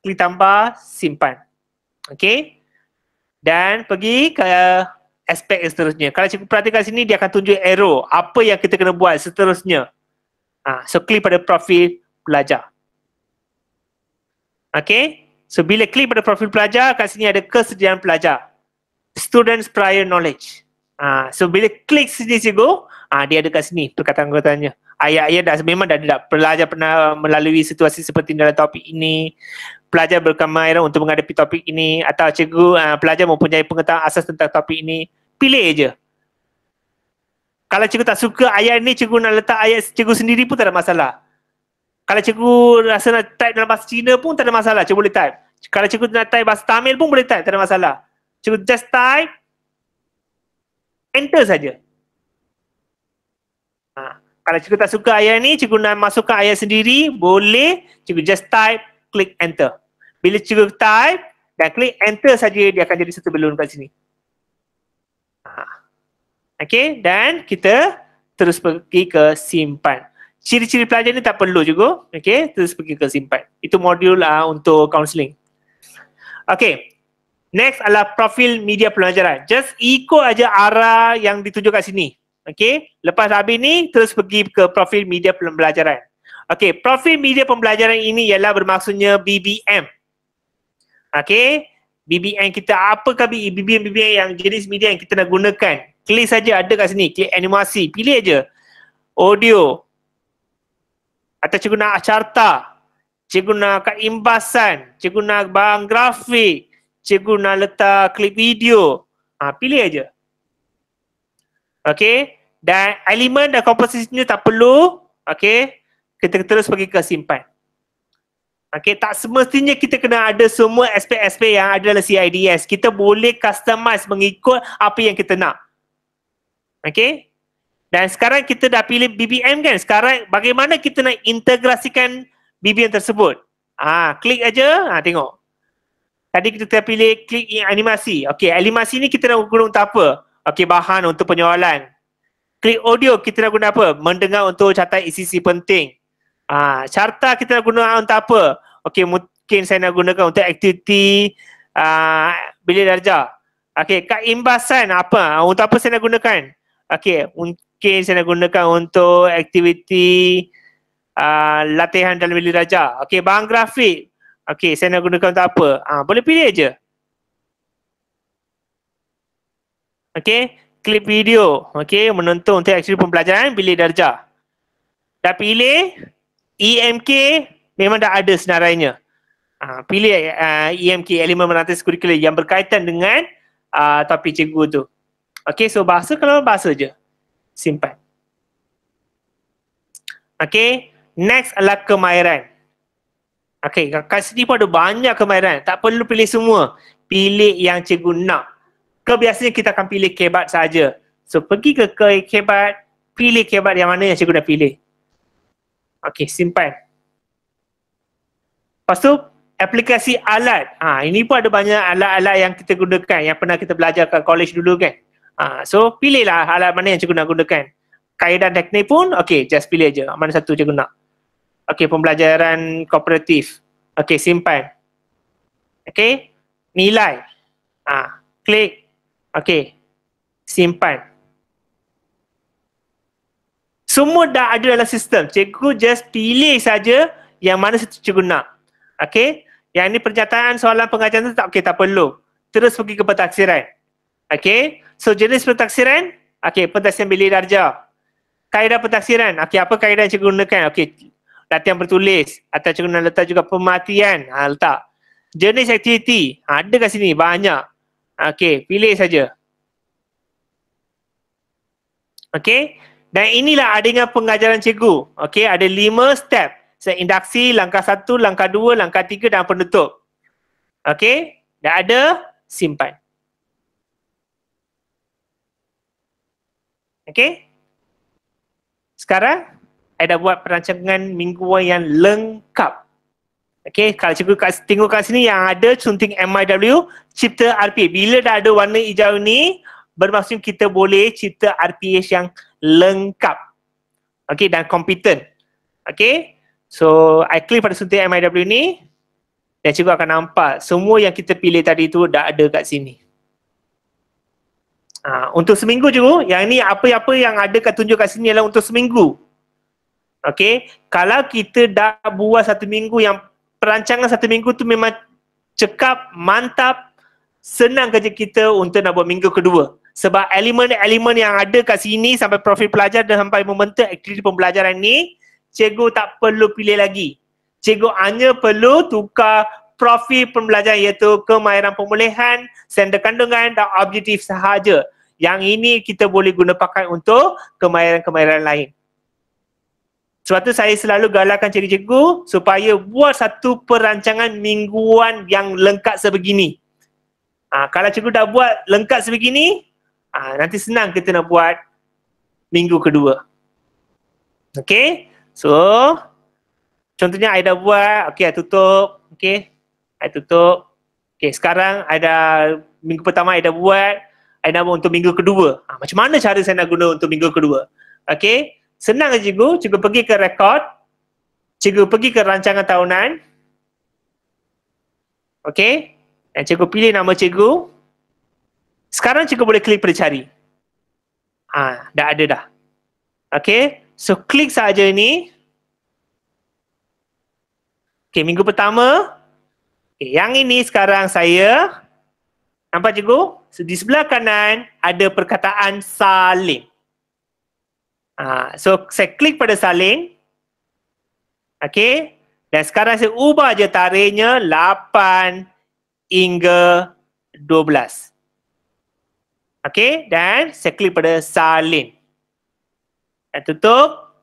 klik tambah, simpan. Okey. Dan pergi ke aspek yang seterusnya. Kalau cikgu perhatikan sini, dia akan tunjuk arrow apa yang kita kena buat seterusnya. So klik pada profil pelajar. Okey. So bila klik pada profil pelajar, kat sini ada kesediaan pelajar. Students prior knowledge. So bila klik sini cikgu, dia ada kat sini perkataan-perkataannya. Ayat-ayat dah memang dah ada. Pelajar pernah melalui situasi seperti dalam topik ini. Pelajar berkemahiran untuk menghadapi topik ini. Atau cikgu, pelajar mempunyai pengetahuan asas tentang topik ini. Pilih je. Kalau cikgu tak suka ayat ni, cikgu nak letak ayat cikgu sendiri pun tak ada masalah. Kalau cikgu rasa nak type dalam bahasa Cina pun tak ada masalah, cikgu boleh type. Kalau cikgu nak type bahasa Tamil pun boleh type, tak ada masalah. Cikgu just type, enter saja. Kalau cikgu tak suka ayat ni, cikgu nak masukkan ayat sendiri, boleh, cikgu just type, klik enter. Bila cikgu type dan klik enter saja, dia akan jadi satu belon kat sini. Okay, dan kita terus pergi ke simpan. Ciri-ciri pelajar ni tak perlu juga. Okay, terus pergi ke simpan. Itu modul untuk counselling. Okay, next adalah profil media pembelajaran. Just ikut aja arah yang ditunjuk kat sini. Okay, lepas habis ni terus pergi ke profil media pembelajaran. Okay, profil media pembelajaran ini ialah bermaksudnya BBM. Okay, BBM kita, apakah BBM yang jenis media yang kita nak gunakan? Klik saja, ada kat sini, klik animasi, pilih aja. Audio. Atau cikgu nak carta, cikgu nak kad imbasan, cikgu nak barang grafik, cikgu nak letak klip video. Pilih aja. Okay. Dan elemen dan komposisinya tak perlu. Okay. Kita terus pergi ke simpan. Okay, tak semestinya kita kena ada semua aspek-aspek yang ada dalam CIDS. Kita boleh customize mengikut apa yang kita nak. Okay. Dan sekarang kita dah pilih BBM kan. Sekarang bagaimana kita nak integrasikan BBM tersebut. Klik aja. Tengok. Tadi kita pilih klik animasi. Okay, animasi ni kita nak guna untuk apa? Okay, bahan untuk penjualan. Klik audio kita nak guna apa? Mendengar untuk catat isi-isi penting. Carta kita nak guna untuk apa? Okay, mungkin saya nak gunakan untuk aktiviti bilik darjah. Okay, kad imbasan apa? Untuk apa saya nak gunakan? Okay, mungkin saya nak gunakan untuk aktiviti latihan dalam bilik darjah. Okay, barang grafik. Okay, saya nak gunakan untuk apa? Boleh pilih aja. Okay, klip video. Okay, menonton untuk aktiviti pembelajaran bilik darjah. Dah pilih EMK, memang dah ada senarainya. Pilih EMK, elemen merantis kurikulum yang berkaitan dengan topik cikgu tu. Okay, so bahasa kalau bahasa je. Simpan. Okay, next adalah kemahiran. Okay, kat sini pun ada banyak kemahiran. Tak perlu pilih semua. Pilih yang cikgu nak. Biasanya kita akan pilih kebat saja. So, pergi ke kebat, pilih kebat yang mana yang cikgu nak pilih. Okay, simpan. Lepas tu, aplikasi alat. Ini pun ada banyak alat-alat yang kita gunakan, yang pernah kita belajar kat college dulu kan. So, pilihlah alat mana yang cikgu nak gunakan. Kaedah teknik pun, okay, just pilih je. Mana satu cikgu nak. Okay, pembelajaran kooperatif. Okay, simpan. Okay, nilai. Klik. Okay, simpan. Semua dah ada dalam sistem. Cikgu just pilih saja yang mana satu cikgu nak. Okay, yang ini pernyataan soalan pengajaran tu tak, okay, tak perlu. Terus pergi ke pentaksiran. Okay, so jenis pentaksiran. Okay, pentaksiran bilik darjah. Kaedah pentaksiran. Okay, apa kaedah yang cikgu gunakan? Okay, latihan bertulis. Atau cikgu nak letak juga pematian. Letak. Jenis aktiviti. Ada kat sini banyak. Okay, pilih saja. Okay, dan inilah adanya pengajaran cikgu. Okay, ada 5 step. Induksi, langkah 1, langkah 2, langkah 3 dan penutup. Okay, dah ada, simpan. Okay. Sekarang, saya dah buat perancangan mingguan yang lengkap. Okay, kalau cikgu tengok kat sini yang ada sunting MIW, cipta RPH. Bila dah ada warna hijau ni, bermaksud kita boleh cipta RPH yang lengkap. Okay, dan kompeten. Okay, so I klik pada sunting MIW ni dan cikgu akan nampak semua yang kita pilih tadi tu dah ada kat sini. Untuk seminggu cikgu, yang ni apa-apa yang ada kat tunjuk kat sini adalah untuk seminggu. Okay, kalau kita dah buat 1 minggu, yang perancangan 1 minggu tu memang cekap, mantap, senang kerja kita untuk nak buat minggu kedua. Sebab elemen-elemen yang ada kat sini sampai profil pelajar dan sampai membentuk aktiviti pembelajaran ni, cikgu tak perlu pilih lagi. Cikgu hanya perlu tukar profil pembelajaran iaitu kemahiran pemulihan, standard kandungan dan objektif sahaja. Yang ini kita boleh guna pakai untuk kemahiran-kemahiran lain. Sebab tu saya selalu galakkan cikgu-cikgu supaya buat satu perancangan mingguan yang lengkap sebegini. Kalau cikgu dah buat lengkap sebegini, nanti senang kita nak buat minggu kedua. Okay, so contohnya I dah buat, okay, I tutup, okay, I tutup. Okay, sekarang I dah, minggu pertama I dah buat, I nak buat untuk minggu kedua. Macam mana cara saya nak guna untuk minggu kedua? Okay, senang je cikgu pergi ke rekod, cikgu pergi ke rancangan tahunan, okay, dan cikgu pilih nama cikgu. Sekarang cikgu boleh klik pada cari. Dah ada dah. Okay, so klik saja ni. Okay, minggu pertama. Okay, yang ini sekarang saya, nampak cikgu? So, di sebelah kanan ada perkataan salin. So saya klik pada salin. Okay, dan sekarang saya ubah je tarikhnya 8 hingga 12. Okay, dan saya klik pada salin. Dan tutup.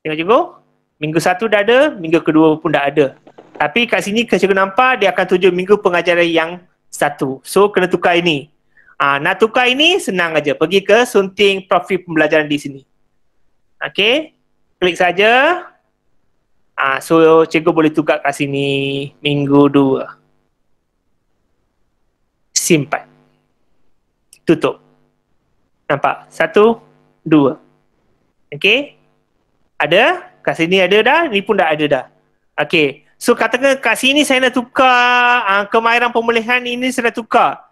Tengok cikgu. Minggu 1 dah ada, minggu kedua pun dah ada. Tapi kat sini cikgu nampak dia akan tunjuk minggu pengajaran yang 1. So kena tukar ini. Nak tukar ini senang aja. Pergi ke sunting profil pembelajaran di sini. Okay, klik saja. So cikgu boleh tukar kat sini minggu 2. Simpan. Tutup. Nampak? 1, 2. Okay. Ada? Kat sini ada dah. Ni pun dah ada dah. Okay. So katakan kat sini saya nak tukar kemahiran pemulihan ini saya nak tukar.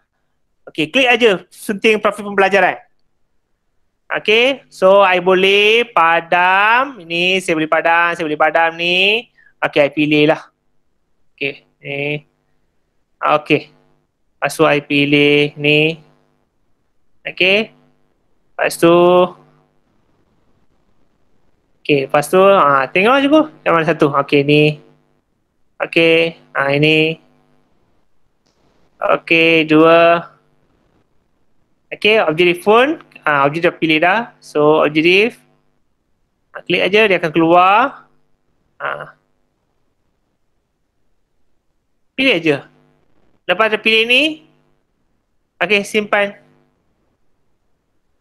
Okay. Klik aja sunting profil pembelajaran. Okay. So I boleh padam. Ini saya boleh padam. Saya boleh padam ni. Okay. I pilih lah. Okay. Ni. Okay. Lepas tu I pilih ni. Okay. Lepas tu. Okay. Lepas tu. Tengok je ku. Yang mana satu. Okay ni. Okay. Ini. Okay. 2. Okay. Objektif pun. Objektif dah pilih dah. So objektif. Klik aja. Dia akan keluar. Pilih aja. Lepas dah pilih ni, okay, simpan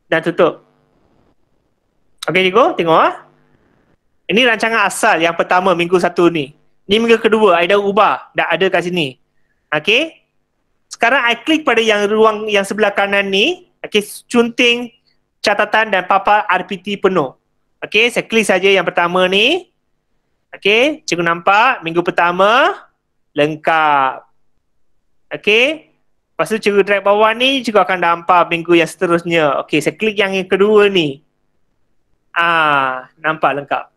dan tutup. Okay cikgu, tengok ini rancangan asal yang pertama minggu 1 ni. Ni minggu kedua, I dah ubah, dah ada kat sini. Okay, sekarang I klik pada yang ruang yang sebelah kanan ni. Okay, cunting catatan dan papan RPT penuh. Okay, saya klik saja yang pertama ni. Okay, cikgu nampak minggu pertama lengkap. Okay. Lepas tu cikgu drag bawah ni, cikgu akan nampak minggu yang seterusnya. Okay, saya klik yang kedua ni. Nampak lengkap.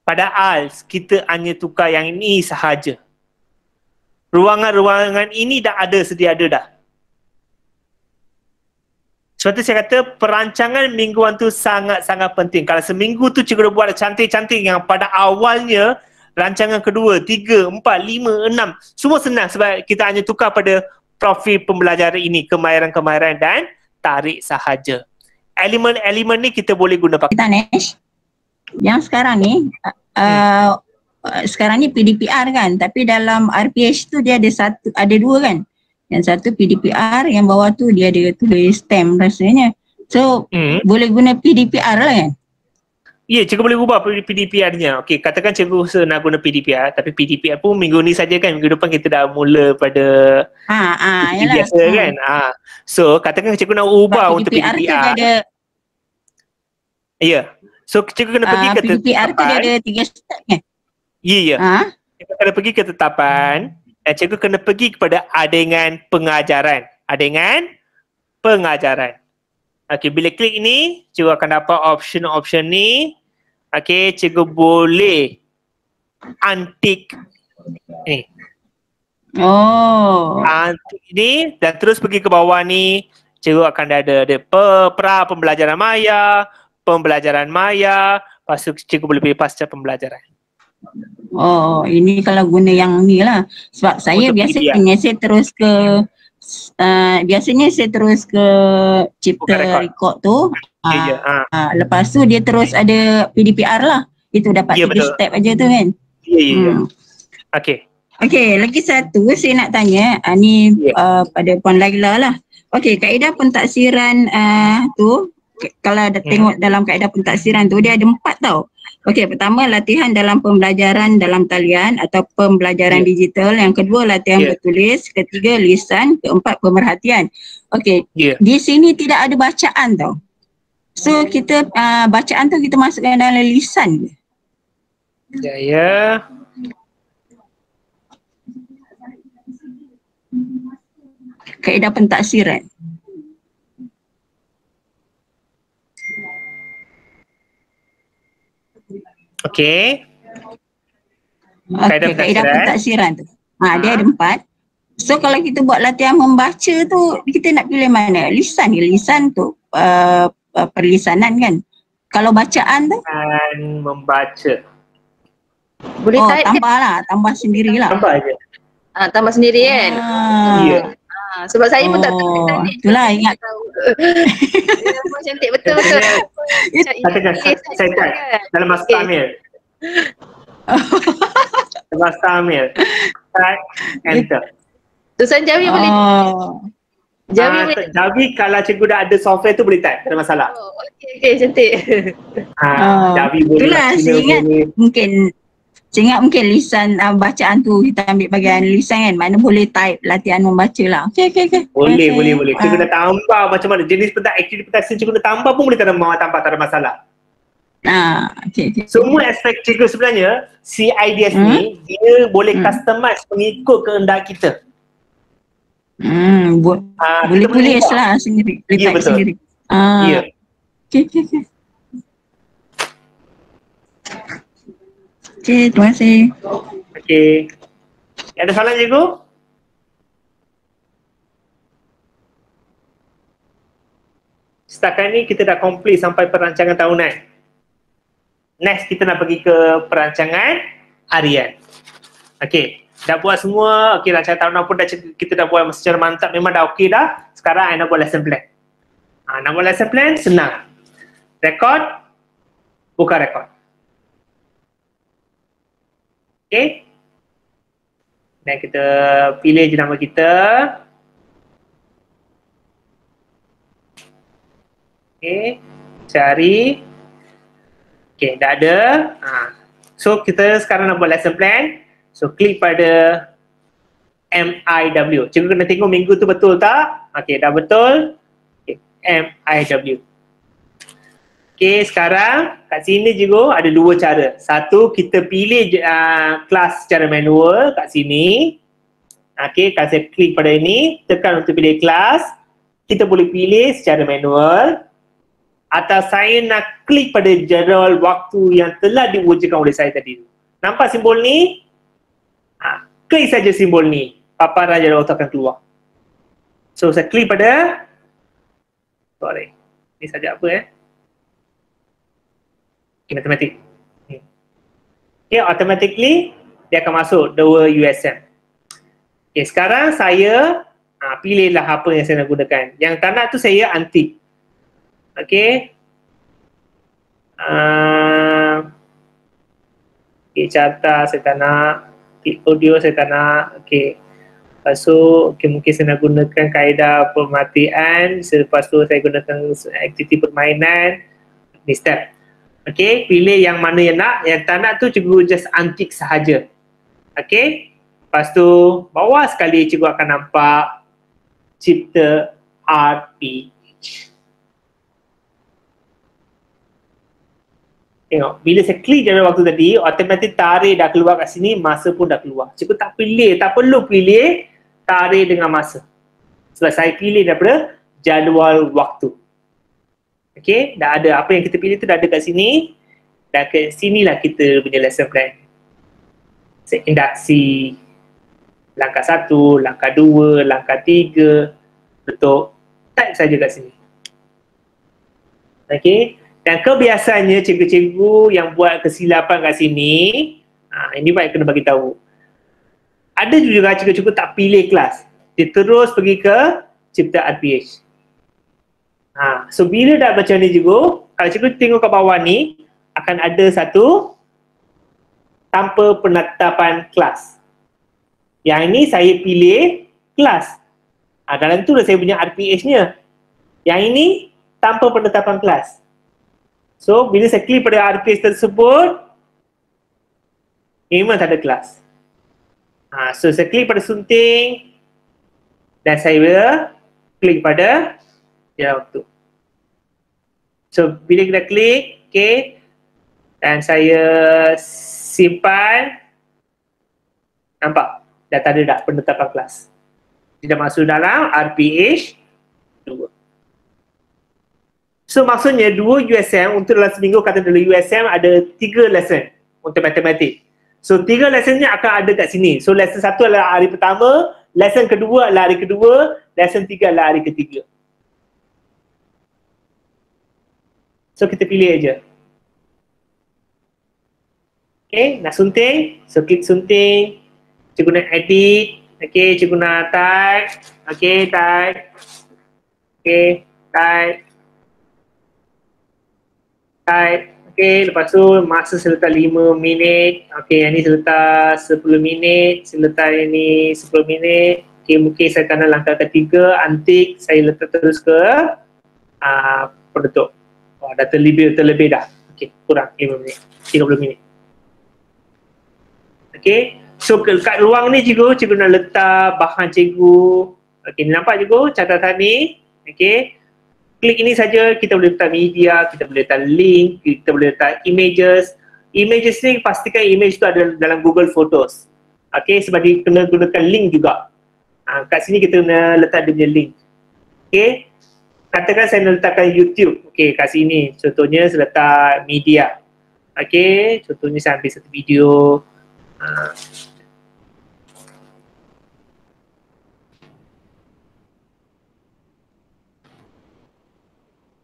Padahal kita hanya tukar yang ini sahaja. Ruangan-ruangan ini dah ada, sedia ada dah. Sebab tu saya kata perancangan mingguan tu sangat-sangat penting. Kalau seminggu tu cikgu dah buat cantik-cantik yang pada awalnya, rancangan kedua, 3, 4, 5, 6 semua senang sebab kita hanya tukar pada profil pembelajaran ini, kemahiran-kemahiran dan tarik sahaja. Elemen-elemen ni kita boleh guna pakai. Tanesh, yang sekarang ni sekarang ni PDPR kan, tapi dalam RPH tu dia ada 2 kan. Yang satu PDPR, yang bawah tu dia ada tulis stamp rasanya. So boleh guna PDPR lah kan? Ya, cikgu boleh ubah PDPR-nya. Okey, katakan cikgu nak guna PDPR, tapi PDPR pun minggu ni saja kan, minggu depan kita dah mula pada biasa kan. So, katakan cikgu nak ubah untuk PDPR. Ya. So, cikgu kena pergi ke tetapan. PDPR tu dia ada 3 step kan? Ya. Cikgu kena pergi ke tetapan dan cikgu kena pergi kepada adegan pengajaran. Adegan pengajaran. Okey, bila klik ni, cikgu akan dapat option-option ni. Okey, cikgu boleh untick Ni. Oh. Ni dan terus pergi ke bawah ni, cikgu akan ada pra pembelajaran maya, pembelajaran maya, lepas tu cikgu boleh pilih pasca pembelajaran. Oh, ini kalau guna yang ni lah. Sebab saya Untuk biasanya saya terus ke cipta record tu. Lepas tu dia terus ada PDPR lah. Itu dapat 3 step aja tu kan. Ya. Okey. Okey, lagi satu saya nak tanya, ni pada Puan Laila lah. Okey, kaedah pentaksiran tu, kalau tengok dalam kaedah pentaksiran tu, dia ada 4 tau. Okey, pertama latihan dalam pembelajaran dalam talian atau pembelajaran digital. Yang kedua latihan bertulis, ketiga lisan, keempat pemerhatian. Okey, di sini tidak ada bacaan tau. So kita bacaan tu kita masukkan dalam lisan. Ya. Kaedah pentaksiran. Okey. Kaedah pentaksiran tu. Dia ada 4. So kalau kita buat latihan membaca tu, kita nak pilih mana? Lisan ni, lisan tu perlisanan kan. Kalau bacaan tu? Membaca. Boleh tambah lah, tambah sendirilah. Tambah je. Tambah sendiri kan? Ya. Sebab saya pun tak tahu tadi. Itulah ingat. Cantik betul-betul. Katakan saya type dalam masa Amir. Dalam masa Amir. Type, enter. Tulisan Jawi boleh. Jawi kalau cikgu dah ada software tu boleh type, tak ada masalah. Okey, cantik. Jawi boleh. Itulah saya ingat mungkin lisan bacaan tu kita ambil bahagian lisan kan, mana boleh type latihan membaca lah. Okey. Boleh. Cikgu dah tambah macam mana jenis aktiviti pentaksiran cikgu dah tambah pun boleh tambah, tak ada masalah. Okay. Semua aspek cikgu sebenarnya CIDS ni dia boleh customize mengikut kehendak kita. Boleh tulis lah sendiri. Ya, betul. Sendiri. Ya. Okay, terima kasih. Okey. Ada soalan cikgu? Setakat ni kita dah complete sampai perancangan tahunan. Next kita nak pergi ke perancangan harian. Okey, dah buat semua. Okey, rancangan tahunan pun kita dah buat secara mantap, memang dah okey dah. Sekarang I nak buat lesson plan. Nak buat lesson plan senang. Record, buka record. Okey. Dan kita pilih je nama kita. Okey, cari. Okey, dah ada. So kita sekarang nak buat lesson plan. So klik pada MIW. Cikgu kena tengok minggu tu betul tak? Okey, dah betul. Okay. MIW. Okey, sekarang kat sini cikgu ada 2 cara. Satu, kita pilih kelas secara manual kat sini. Okey, kalau saya klik pada ini, tekan untuk pilih kelas. Kita boleh pilih secara manual. Atau saya nak klik pada jadual waktu yang telah diwujudkan oleh saya tadi. Nampak simbol ni? Klik saja simbol ni. Paparan jadual waktu akan keluar. So saya klik pada ni saja apa matematik. Okay, automatically dia akan masuk 2 USM. Okay, sekarang saya pilihlah apa yang saya nak gunakan. Yang tak nak tu saya antik. Okay. Okay, carta saya tak nak. Audio saya tak nak. Okay. Lepas tu, mungkin saya nak gunakan kaedah pemerhatian. Selepas tu saya gunakan aktiviti permainan. Ni step. Okay, pilih yang mana yang nak. Yang tak nak tu cikgu just antik sahaja. Okay. Lepas tu, bawah sekali cikgu akan nampak cipta RPG. Tengok, bila saya klik jadual waktu tadi, automatik tarikh dah keluar kat sini, masa pun dah keluar. Cikgu tak perlu pilih tarikh dengan masa. Sebab saya pilih daripada jadual waktu. Okey, dah ada apa yang kita pilih tu dah ada kat sini. Dan kat sinilah kita punya lesson plan. induksi, langkah 1, langkah 2, langkah 3, bentuk type saja kat sini. Okey, dan kebiasaannya cikgu-cikgu yang buat kesilapan kat sini, ini baik kena bagi tahu. Ada juga cikgu-cikgu tak pilih kelas, dia terus pergi ke cipta RPH. So bila dah macam ni cikgu, kalau cikgu tengok kat bawah ni, akan ada satu tanpa penetapan kelas. Yang ini saya pilih kelas. Dalam tu dah saya punya RPH-nya. Yang ini tanpa penetapan kelas. So bila saya klik pada RPH tersebut, memang tak ada kelas. So saya klik pada sunting dan saya klik pada jalan waktu. So bila kita klik, okay, dan saya simpan, nampak dah tak ada dah penetapan kelas. Tidak masuk dalam RPH 2. So maksudnya 2 USM untuk dalam seminggu, kata dalam USM ada 3 lesson untuk matematik. So 3 lessonnya akan ada kat sini. So lesson 1 adalah hari pertama, lesson kedua adalah hari kedua, lesson 3 adalah hari ketiga. So kita pilih aja. Okay, nak sunting, so klik sunting. Cikgu nak edit, okay, cikgu nak type, okay, type, okay, type, okay, lepas tu masa saya letak 5 minit, okay, yang ni saya letak 10 minit, saya letak yang ni 10 minit, okay, mungkin saya akan langkah ketiga, antik, saya letak terus ke penutup. Dah terlebih dah, okay, kurang 5 minit, 30 minit. Okay, so kat ruang ni cikgu nak letak bahan cikgu. Okay, nampak cikgu catatan ni, okay. Klik ini saja, kita boleh letak media, kita boleh letak link, kita boleh letak images. Images ni pastikan image tu ada dalam Google Photos. Okay, sebab dia kena gunakan link juga. Kat sini kita kena letak dia punya link. Okay, katakan saya nak letakkan YouTube. Okay, kat sini contohnya saya letak media. Okay, contohnya saya ambil satu video.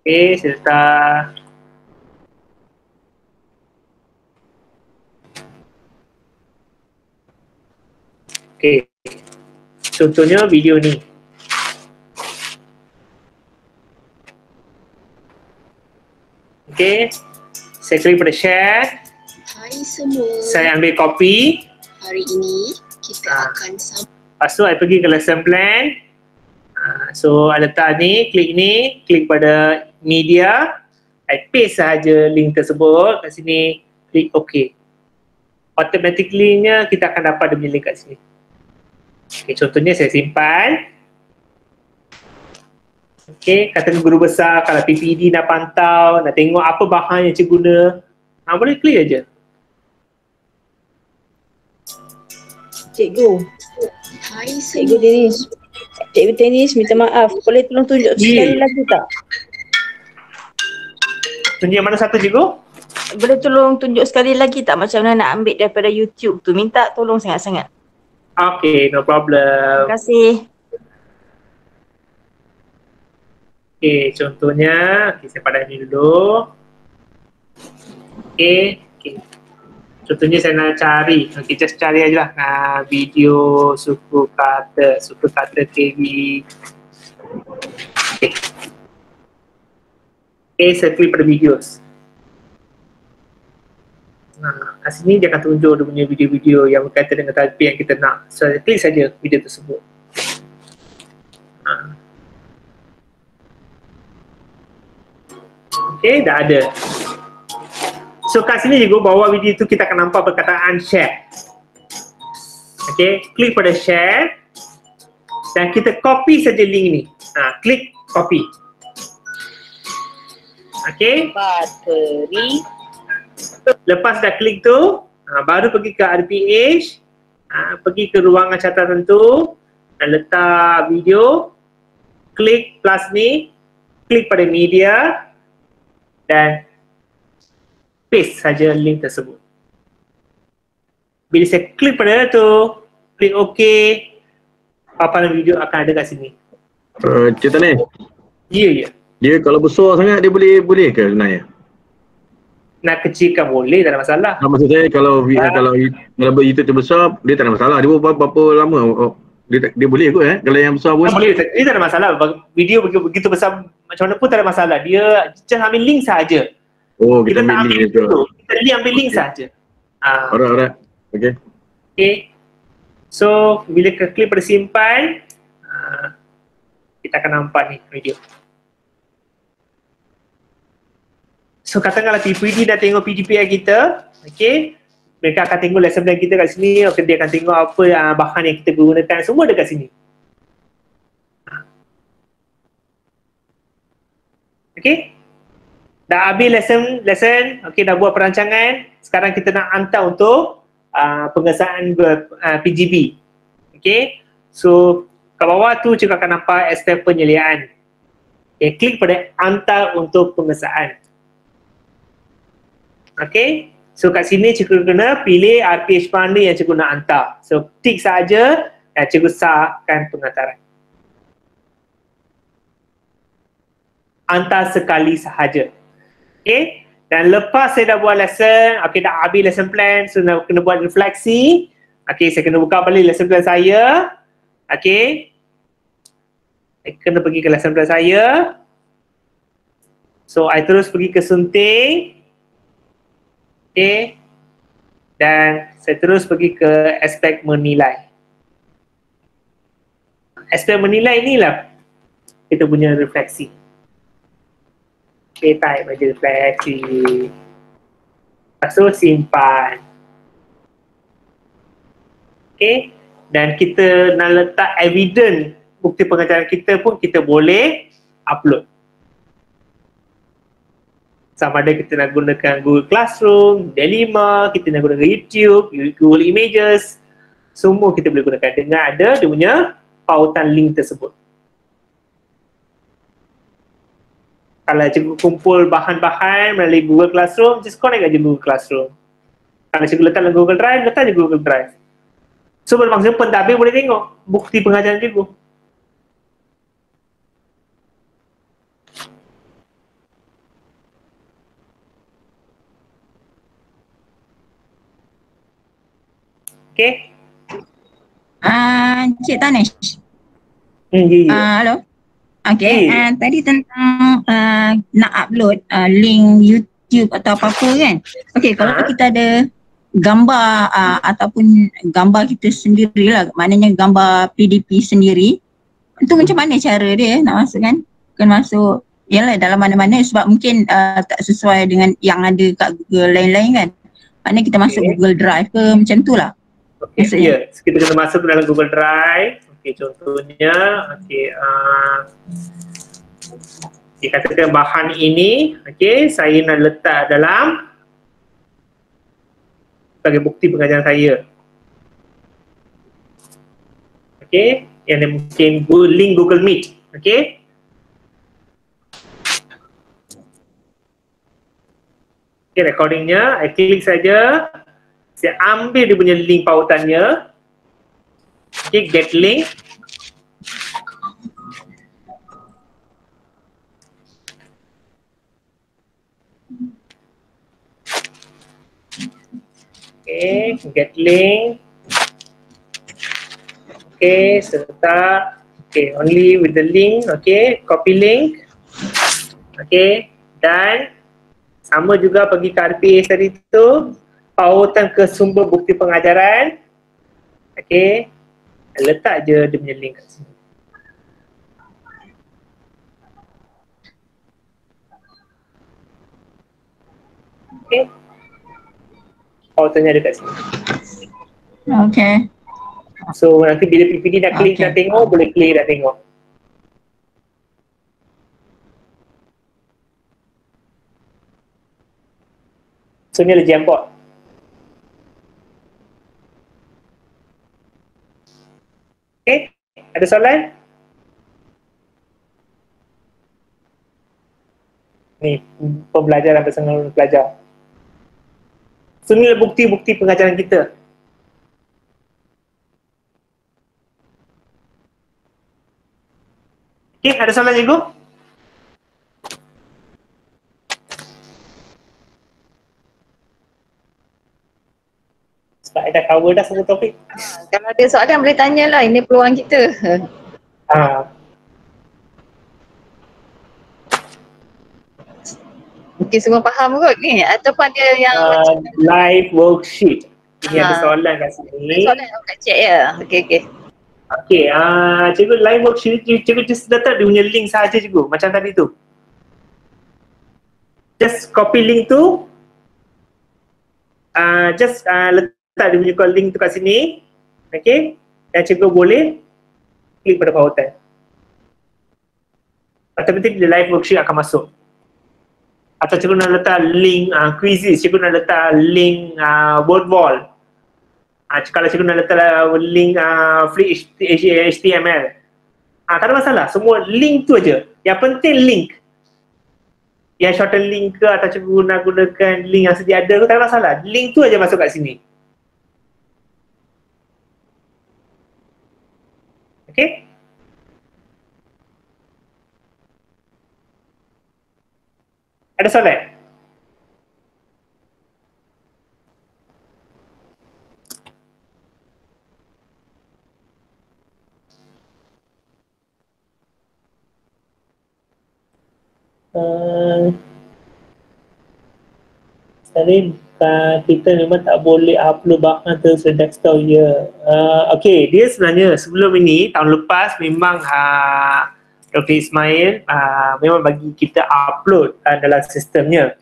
Okay, saya letak okay, contohnya video ni. Okay, saya klik pada share. Hai semua. Saya ambil copy. Hari ini kita akan lepas tu saya pergi ke lesson plan. So I letak ni, klik pada media, I paste sahaja link tersebut kat sini, klik OK. Automatically-nya kita akan dapat dia punya link kat sini. Okay, contohnya saya simpan. Okay, katakan guru besar, kalau PPD nak pantau, nak tengok apa bahan yang cikgu guna, boleh klik aja. Cikgu. Hai Cikgu Denis. Cikgu Denis, minta maaf. Boleh tolong tunjuk sekali lagi tak? Tunjuk mana satu cikgu? Boleh tolong tunjuk sekali lagi tak macam mana nak ambil daripada YouTube tu? Minta tolong sangat-sangat. Okay, no problem. Terima kasih. Okay, contohnya, okay, saya padam ni dulu. Okay. Contohnya saya nak cari, okay, just cari aja lah video suku kata KB. Okay, saya klik pada videos. Kat sini dia akan tunjuk dia punya video-video yang berkaitan dengan topik yang kita nak. So, saya klik saja video tersebut. Okay, dah ada. So kat sini juga bawah video tu kita akan nampak perkataan share. Okay, klik pada share dan kita copy saja link ni. Klik copy. Okay. Bateri. Lepas dah klik tu, baru pergi ke RPH, pergi ke ruangan catatan tu dan letak video, klik plus ni, klik pada media dan paste saja link tersebut. Bila saya klik pada tu, klik OK, paparan video akan ada kat sini. Cik Tanis, Ya. dia kalau besar sangat dia boleh ke sebenarnya? Nak kecilkan boleh, tak ada masalah. Maksud saya kalau YouTube terbesar dia tak ada masalah. Dia berapa lama dia boleh kot kalau yang besar pun. Boleh, dia tak ada masalah. Video begitu besar macam mana pun tak ada masalah. Dia just ambil link saja. Oh, kita tak ambil link tu. Kita ambil link saja. Alright. Okay. So, bila kita klik pada simpan, kita akan nampak ni video. So, katakanlah PPD dah tengok PDPI kita, okay, mereka akan tengok lesson plan kita kat sini, okay, dia akan tengok apa bahan yang kita gunakan, semua dekat sini. Okay, dah habis lesson, okay, dah buat perancangan, sekarang kita nak hantar untuk pengesahan PGB. Okay, so kat bawah tu cikgu akan nampak step penyeliaan. Okay, klik pada hantar untuk pengesahan. Okay, so kat sini cikgu kena pilih RPH mana yang cikgu nak hantar. So tik saja dan cikgu sahkan penghantaran. Hantar sekali sahaja. Okay, dan lepas saya dah buat lesson, okay, dah habis lesson plan, so nak kena buat refleksi. Okay, saya kena buka balik lesson plan saya. Okay, saya kena pergi ke lesson plan saya. So I terus pergi ke sunting. Okay, dan saya terus pergi ke aspek menilai. Aspek menilai inilah kita punya refleksi. Okay, type aja refleksi. Lepas tu simpan. Okay, dan kita nak letak evidence bukti pengajaran kita pun kita boleh upload. Sama ada kita nak gunakan Google Classroom, D5, kita nak gunakan YouTube, Google Images, semua kita boleh gunakan dengan ada dia punya pautan link tersebut. Kalau cikgu kumpul bahan-bahan melalui Google Classroom, just connect aja Google Classroom. Kalau cikgu letak dalam Google Drive, letak je Google Drive. So bermaksud pentadbir boleh tengok bukti pengajaran cikgu. Okay. Cik Tanis. Hello. Okay, tadi tentang nak upload link YouTube atau apa-apa kan. Okay, kalau kita ada gambar ataupun gambar kita sendirilah, maknanya gambar PDP sendiri, itu macam mana cara dia nak masuk kan? Bukan masuk, yalah dalam mana-mana sebab mungkin tak sesuai dengan yang ada kat Google lain-lain kan. Maknanya kita masuk Google Drive ke macam tu lah. Okay, ya, kita kena masuk ke dalam Google Drive. Okay, contohnya, katakan bahan ini, okay, saya nak letak dalam sebagai bukti pengajaran saya. Okay, yang mungkin link Google Meet, okay. Okay, recordingnya, I klik saja. Saya ambil dia punya link pautannya. Okay, get link. Okay, get link. Okay, serta. Okay, only with the link. Okay, copy link. Okay, dan sama juga pergi ke RPH tadi tu. Pautan ke sumber bukti pengajaran. Okay, letak je dia punya link kat sini. Okay, pautannya ada kat sini. Okay. So nanti bila PPD nak klik nak tengok, boleh klik nak tengok. So ni ada Jamboard. Okay, ada soalan? Ni pembelajaran bersama pelajar. So ni bukti-bukti pengajaran kita. Okay, ada soalan cikgu? Sebab I dah cover dah semua topik. Kalau ada soalan boleh tanyalah, ini peluang kita. Mungkin semua faham kot ni ataupun ada yang live worksheet. Ini ada soalan kat sini. soalan yang nak check ya. Okey. Okay, cikgu live worksheet, cikgu just letak dia punya link sahaja cikgu, macam tadi tu. Just copy link tu, letak dia punya link tu kat sini. Okay, dan cikgu boleh klik pada pautan. Automatik the live worksheet akan masuk. Atau cikgu nak letak link quizzes, cikgu nak letak link word wall. Kalau cikgu nak letak link free HTML, tak ada masalah, semua link tu aja. Yang penting link. Yang shorten link ke atau cikgu nak gunakan link yang sedia ada tu tak ada masalah. Link tu aja masuk kat sini. Okay? Ada soalan? Kita memang tak boleh upload bahan terus ke desktop ya. Okay, dia sebenarnya sebelum ini tahun lepas memang Dr. Ismail memang bagi kita upload dalam sistemnya.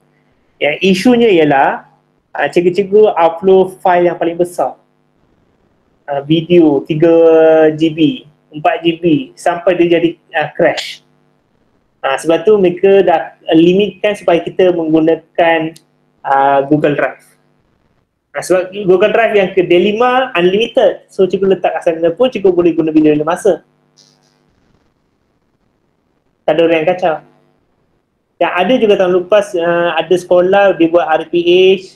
Yang isunya ialah cikgu-cikgu upload file yang paling besar. Video 3GB, 4GB sampai dia jadi crash. Sebab tu mereka dah limitkan supaya kita menggunakan Google Drive. Sebab Google Drive yang ke D5 unlimited. So cikgu letak kat sana pun cikgu boleh guna bila-bila masa. Tak ada orang yang kacau. Yang ada juga tahun lepas ada sekolah dia buat RPH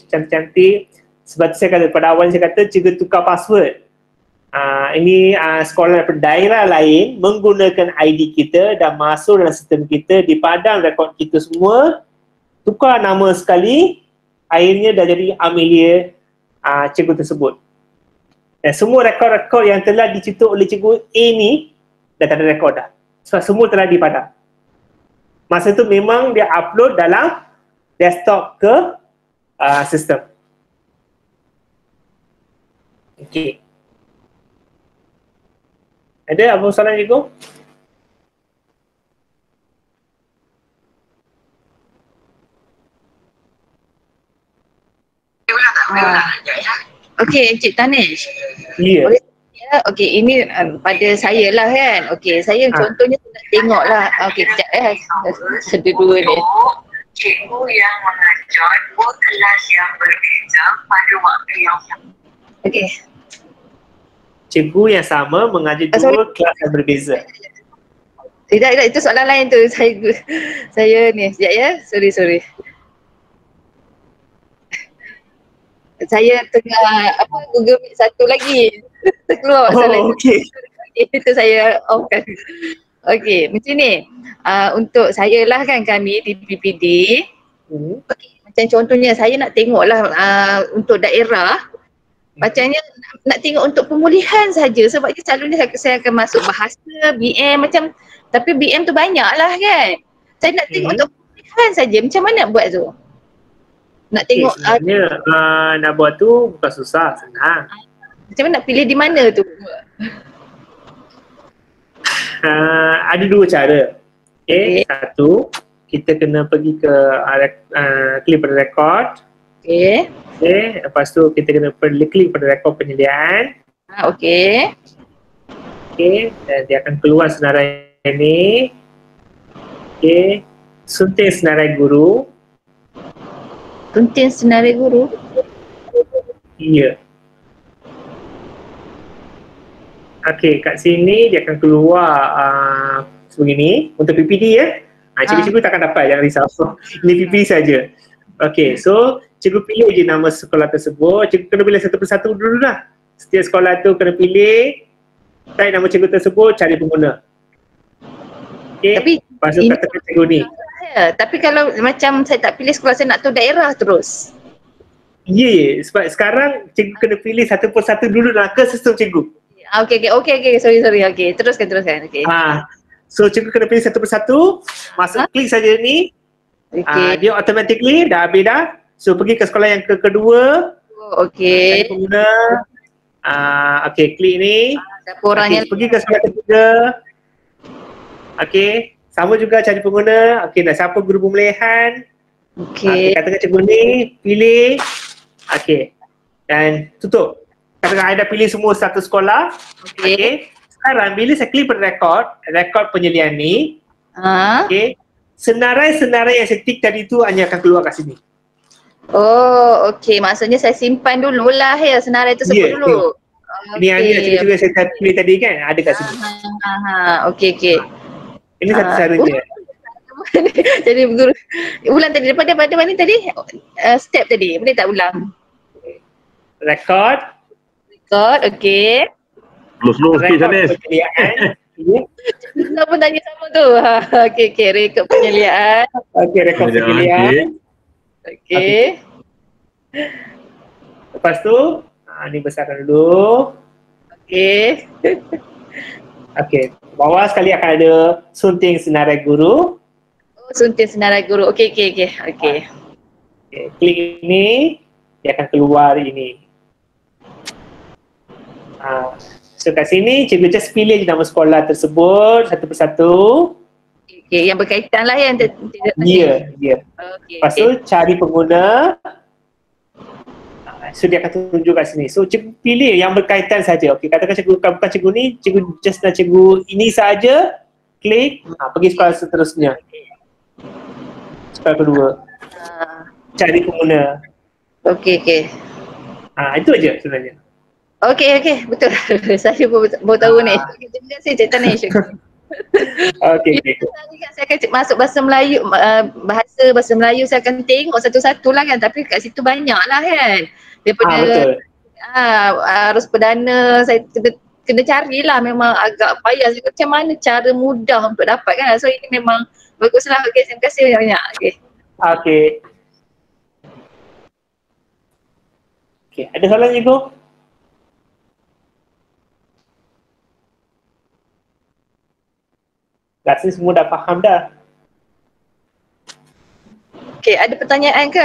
cantik-cantik. Sebab tu saya kata pada awal saya kata cikgu tukar password. Ini sekolah daripada daerah lain menggunakan ID kita dan masuk dalam sistem kita, di padang rekod kita semua, tukar nama sekali, akhirnya dah jadi Amelia cikgu tersebut. Dan semua rekod-rekod yang telah dicetuk oleh cikgu A ni dah tak ada rekod dah. Sebab semua telah dipadam. Masa tu memang dia upload dalam desktop ke sistem. Okay. Ada apa soalan cikgu? Okey, Encik Tanish. Ya. Okey, ini pada saya lah kan. Okey, saya contohnya nak tengok lah. Okey, sekejap ada dua ni. Cikgu yang mengajar dua kelas yang berbeza pada waktu yang sama. Okey. Cikgu yang sama mengajar dua kelas yang berbeza. Tidak, itu soalan lain tu. Saya ni, sekejap ya. Sorry. Saya tengah Google Meet satu lagi. Terkeluar soalan okay. Itu saya off kan. Okey, macam ni. Untuk saya lah kan kami di PPD. Okay, macam contohnya saya nak tengok lah untuk daerah. Macamnya nak tengok untuk pemulihan saja sebabnya selalunya saya akan masuk bahasa, BM macam, tapi BM tu banyak lah kan. Saya nak tengok untuk pemulihan saja, macam mana buat tu? Nak tengok sebenarnya nak buat tu bukan susah, senang. Macam mana nak pilih di mana tu? Ada dua cara. Okay. Satu, kita kena pergi ke klik pada record. Okay, lepas tu kita kena klik pada rekod penyediaan. Okay, dan dia akan keluar senarai ini. Okay, sunting senarai guru. Sunting senarai guru? Ya. Okay, kat sini dia akan keluar sebegini untuk PPD ya. Cikgu-cikgu takkan dapat, jangan risau. Ini PPD saja. Okay, so cikgu pilih je nama sekolah tersebut. Cikgu kena pilih satu persatu dulu lah. Setiap sekolah tu kena pilih, type nama cikgu tersebut, cari pengguna. Okay, Tapi lepas tu ini katakan cikgu ni. tapi kalau macam saya tak pilih sekolah, saya nak tahu daerah terus. Sebab sekarang cikgu kena pilih satu persatu dulu dalam sistem cikgu. Okey, sorry. Okey, teruskan. Okey. So cikgu kena pilih satu persatu, masuk klik saja ni. Dia automatically dah habis dah. So pergi ke sekolah yang kedua. Okey. Cari pengguna. Okey, klik ni. Siapa orang yang Pergi ke sekolah ketiga. Okey, sama juga cari pengguna. Okey, dah siapa guru pemulihan. Okey. Katakan cikgu ni pilih. Okey. Dan tutup. Katakan I dah pilih semua satu sekolah. Okey. Sekarang bila saya klik pada rekod penyelian ni. Okey. Senarai-senarai yang saya tik tadi tu hanya akan keluar kat sini. Oh, okey. Maksudnya saya simpan dululah ya senarai tersebut dulu. Ini hanya cikgu saya pilih tadi kan, ada kat sini. Okey. Ini satu caranya. Jadi guru ulang tadi daripada mana tadi? Step tadi. Boleh tak ulang? Rekod, okey. Slow sikit Sanis. Kenapa tanya sama tu? Okey, rekod penyeliaan. Okey, rekod penyeliaan. Okey. Lepas tu, ni besarkan dulu. Okey. Okey, bawah sekali akan ada sunting senarai guru. Sunting senarai guru. Okey. Klik ini, dia akan keluar ini. So kat sini cikgu just pilih je nama sekolah tersebut satu persatu. Okey, yang berkaitan lah yang Ya. Lepas tu cari pengguna. So dia akan tunjuk kat sini. So cikgu pilih yang berkaitan saja. Okey, katakan cikgu bukan cikgu ni, cikgu just nak cikgu ini saja. Klik, pergi sekolah seterusnya. Sekolah kedua. Cari pengguna. Okey. Itu aja sebenarnya. Okey, betul. Saya baru tahu ni. Terima kasih Cik Tanish. Okey. Saya akan masuk bahasa Melayu, bahasa Melayu saya akan tengok satu-satu lah kan, tapi kat situ banyak lah kan. Daripada betul. Arus perdana saya kena carilah, memang agak payah. Macam mana cara mudah untuk dapat kan. So ini memang baguslah. Okey, terima kasih banyak-banyak. Okey, ada soalan cikgu? Rasa semua dah faham dah. Okey, ada pertanyaan ke?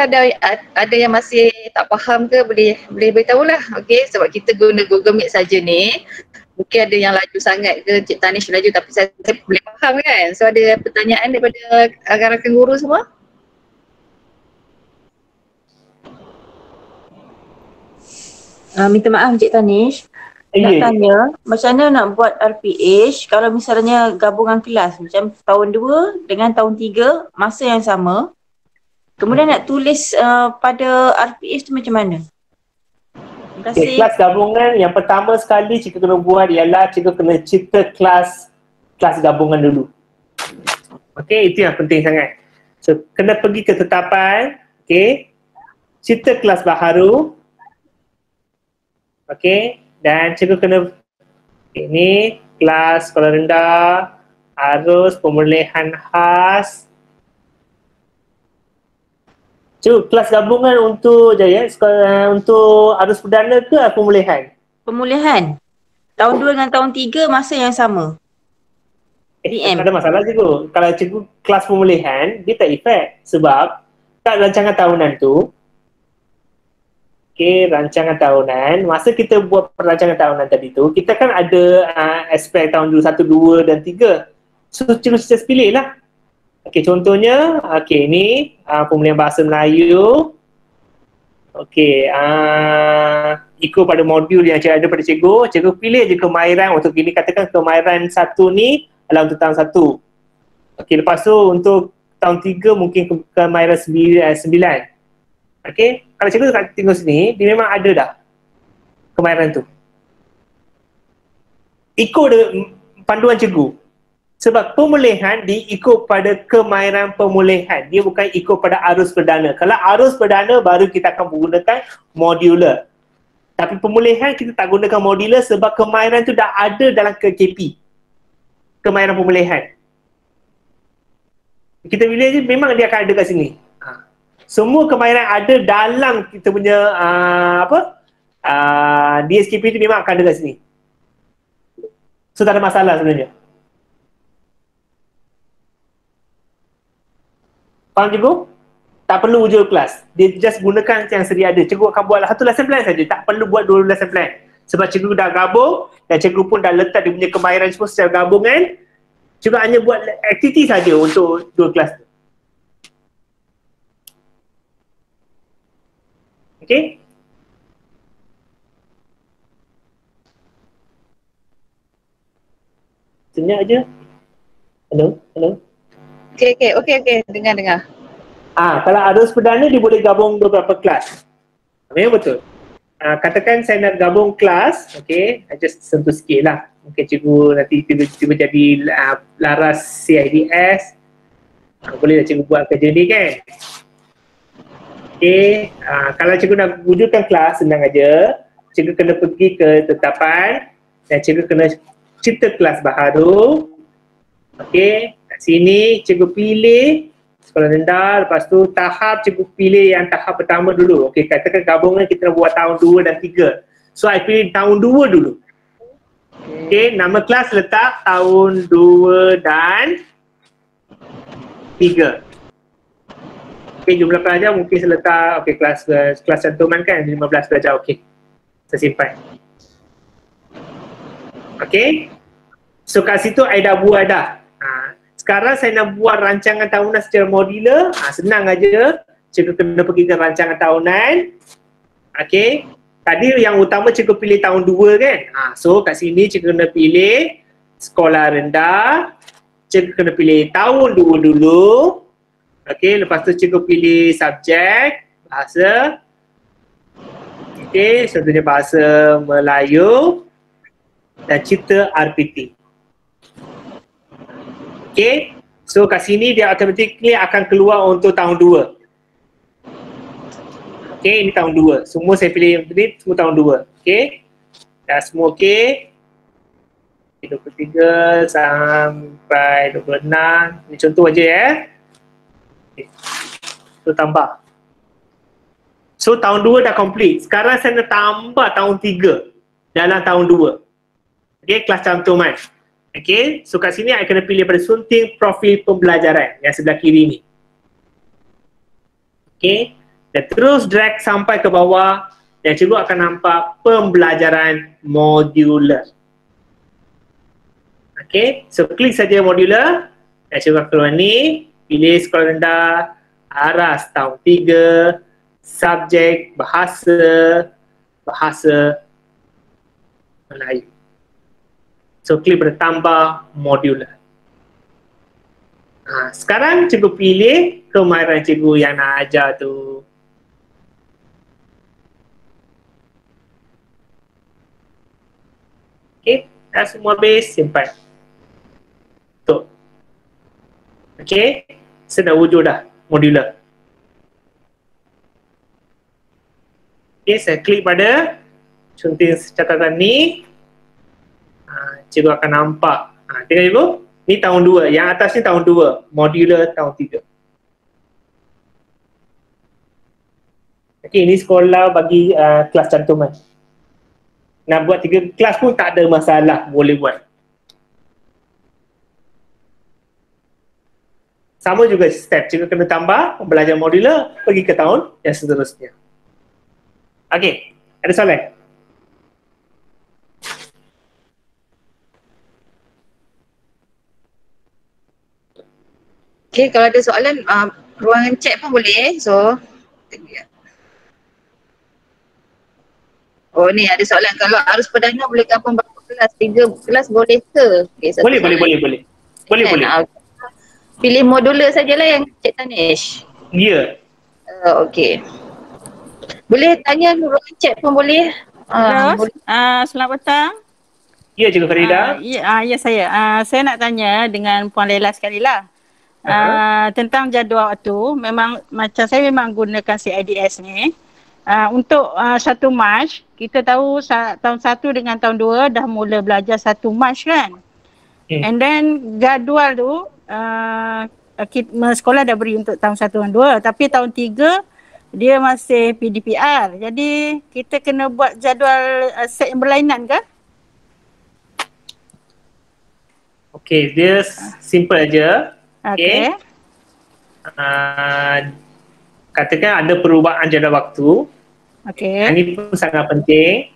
Ada yang masih tak faham ke? Boleh beritahu lah. Okey, sebab kita guna Google Meet saja ni. Mungkin ada yang laju sangat ke, Cik Tanish laju, tapi saya boleh faham kan. So ada pertanyaan daripada rakan-rakan guru semua? Minta maaf Cik Tanish. Nak tanya, macam mana nak buat RPH kalau misalnya gabungan kelas macam tahun 2 dengan tahun 3 masa yang sama. Kemudian nak tulis pada RPH tu macam mana? Terima kasih. Kelas gabungan yang pertama sekali cikgu kena buat ialah cikgu kena cipta kelas gabungan dulu. Okey, itu yang penting sangat. So kena pergi ke tetapan, okey. Cipta kelas baharu. Okey. Dan cikgu kena ini kelas sekolah rendah, arus pemulihan khas. Cikgu, kelas gabungan untuk untuk arus perdana ke pemulihan? Pemulihan. Tahun 2 dengan tahun 3 masa yang sama. Tak ada masalah cikgu. Kalau cikgu kelas pemulihan, dia tak efek sebab kat rancangan tahunan tu. Okey, rancangan tahunan. Masa kita buat perancangan tahunan tadi tu, kita kan ada aspek tahun 1, 2 dan 3. So, cikgu just pilih lah. Okey, contohnya, ni pemulihan bahasa Melayu. Okey, ikut pada modul yang ada pada cikgu. Cikgu pilih je kemahiran untuk ini. Katakan kemahiran 1 ni adalah untuk tahun 1. Okey, lepas tu untuk tahun 3 mungkin kemahiran 9. Okey, kalau cikgu tengok sini, dia memang ada dah kemahiran tu. Ikut panduan cikgu. Sebab pemulihan diikut pada kemahiran pemulihan. Dia bukan ikut pada arus perdana. Kalau arus perdana baru kita akan menggunakan modular. Tapi pemulihan kita tak gunakan modular sebab kemahiran tu dah ada dalam KKP. Kemahiran pemulihan. Kita pilih je, memang dia akan ada kat sini. Semua kemahiran ada dalam kita punya DSKP tu memang akan ada kat sini. So tak ada masalah sebenarnya. Faham cikgu? Tak perlu ujian kelas. Dia just gunakan yang sedia ada. Cikgu akan buat satu lesson plan saja. Tak perlu buat 2 lesson plan. Sebab cikgu dah gabung dan cikgu pun dah letak dia punya kemahiran semua secara gabungan. Cikgu hanya buat aktiviti saja untuk 2 kelas tu. Okay? Senyap je. Hello? Okay. Dengar. Kalau arus perdana dia boleh gabung beberapa kelas. Memang betul. Katakan saya nak gabung kelas, okay, just sentuh sikit lah. Mungkin cikgu nanti tiba-tiba jadi laras CIDS. Boleh lah cikgu buat kerja ni kan. Okay, kalau cikgu nak wujudkan kelas, senang aja. Cikgu kena pergi ke tetapan dan cikgu kena cipta kelas baru. Okay, kat sini cikgu pilih sekolah rendah, lepas tu tahap cikgu pilih yang tahap pertama dulu. Okay, katakan gabungan kita nak buat tahun 2 dan 3. So, I pilih tahun 2 dulu. Okay, nama kelas letak tahun 2 dan 3. Okay, jumlah pelajar mungkin saya letak, okay, kelas cantuman kan 15 pelajar, okay. Saya simpan. Okay. So, kat situ I dah buat dah. Sekarang saya nak buat rancangan tahunan secara modular. Senang aja. Cikgu kena pergi ke rancangan tahunan. Okay. Tadi yang utama cikgu pilih tahun 2 kan. So kat sini cikgu kena pilih sekolah rendah. Cikgu kena pilih tahun 2 dulu. Okay. Lepas tu cikgu pilih subjek, bahasa. Okay. Contohnya bahasa Melayu. Dan cipta RPT. Okay, so kat sini dia automatically akan keluar untuk tahun 2. Okay, ini tahun 2. Semua saya pilih yang ini, semua tahun 2. Okay, dah semua okay. 23 sampai 26. Ini contoh aja ya. Okay. So tambah. So tahun 2 dah complete. Sekarang saya nak tambah tahun 3 dalam tahun 2. Okay, kelas cantuman. Okay, so kat sini I kena pilih pada sunting profil pembelajaran yang sebelah kiri ni. Okay, dan terus drag sampai ke bawah dan cikgu akan nampak pembelajaran modular. Okay, so klik saja modular dan cikgu akan keluar ni, pilih sekolah rendah, aras tahun 3, subjek bahasa Melayu. So, klik pada tambah modular. Sekarang cikgu pilih kemahiran cikgu yang nak ajar tu. Okay, dah semua habis, simpan. Tuh. Okay, saya dah wujud dah modular. Okay, saya klik pada sunting catatan ni. Cikgu akan nampak. Tengok cikgu, ni tahun 2. Yang atas ni tahun 2. Modular tahun 3. Okay, ini sekolah bagi kelas cantuman. Nak buat 3 kelas pun tak ada masalah. Boleh buat. Sama juga step. Cikgu kena tambah, belajar modular, pergi ke tahun yang seterusnya. Okay, ada soalan? Okay, kalau ada soalan, ruangan chat pun boleh. So, oh ni ada soalan. Kalau arus perdana boleh gabung berapa kelas? 3 kelas boleh ke? Okay, boleh. Boleh. Pilih modular sajalah yang Cik Tanish. Ya. Okay. Boleh tanya ruangan chat pun boleh. Boleh. Selamat petang. Ya, Cikgu Farida. Ya saya. Saya nak tanya dengan Puan Laila sekali lah. Tentang jadual waktu, memang macam saya memang gunakan CIDS ni. Untuk 1 Mac, kita tahu tahun 1 dengan tahun 2 dah mula belajar 1 Mac kan. And then jadual tu sekolah dah beri untuk tahun 1 dan 2, tapi tahun 3 dia masih PDPR. Jadi kita kena buat jadual set yang berlainan ke? Okey, dia simple aja. Okey. Katakan ada perubahan jadual waktu. Okey. Ini pun sangat penting.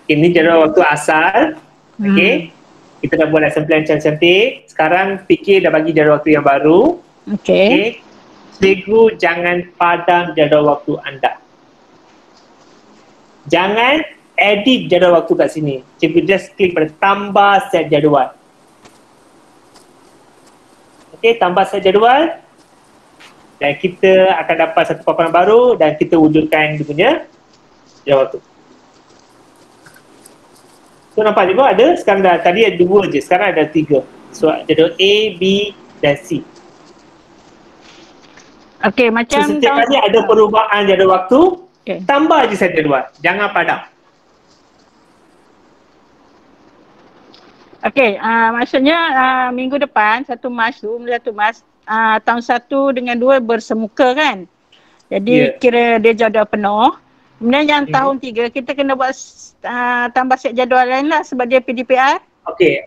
Ini jadual waktu asal. Okey. Kita dah buat lesson plan cantik. Sekarang fikir dah bagi jadual waktu yang baru. Okey. Cikgu jangan padam jadual waktu anda. Jangan edit jadual waktu kat sini. Cikgu just klik pada tambah set jadual. Okey, tambah set jadual. Dan kita akan dapat satu paparan baru dan kita wujudkan dia punya jadual waktu. So nampak juga ada, sekarang dah, tadi ada 2 je, sekarang ada 3. So jadual A, B dan C. Okey, macam so, setiap kali ada perubahan jadual waktu, tambah je set jadual. Jangan padam. Okey, maksudnya minggu depan 1 Mac tu, 1 Mac tahun 1 dengan 2 bersemuka kan. Jadi kira dia jadual penuh. Kemudian yang tahun 3 kita kena buat tambah set jadual lain lah sebab dia PDPR. Okey,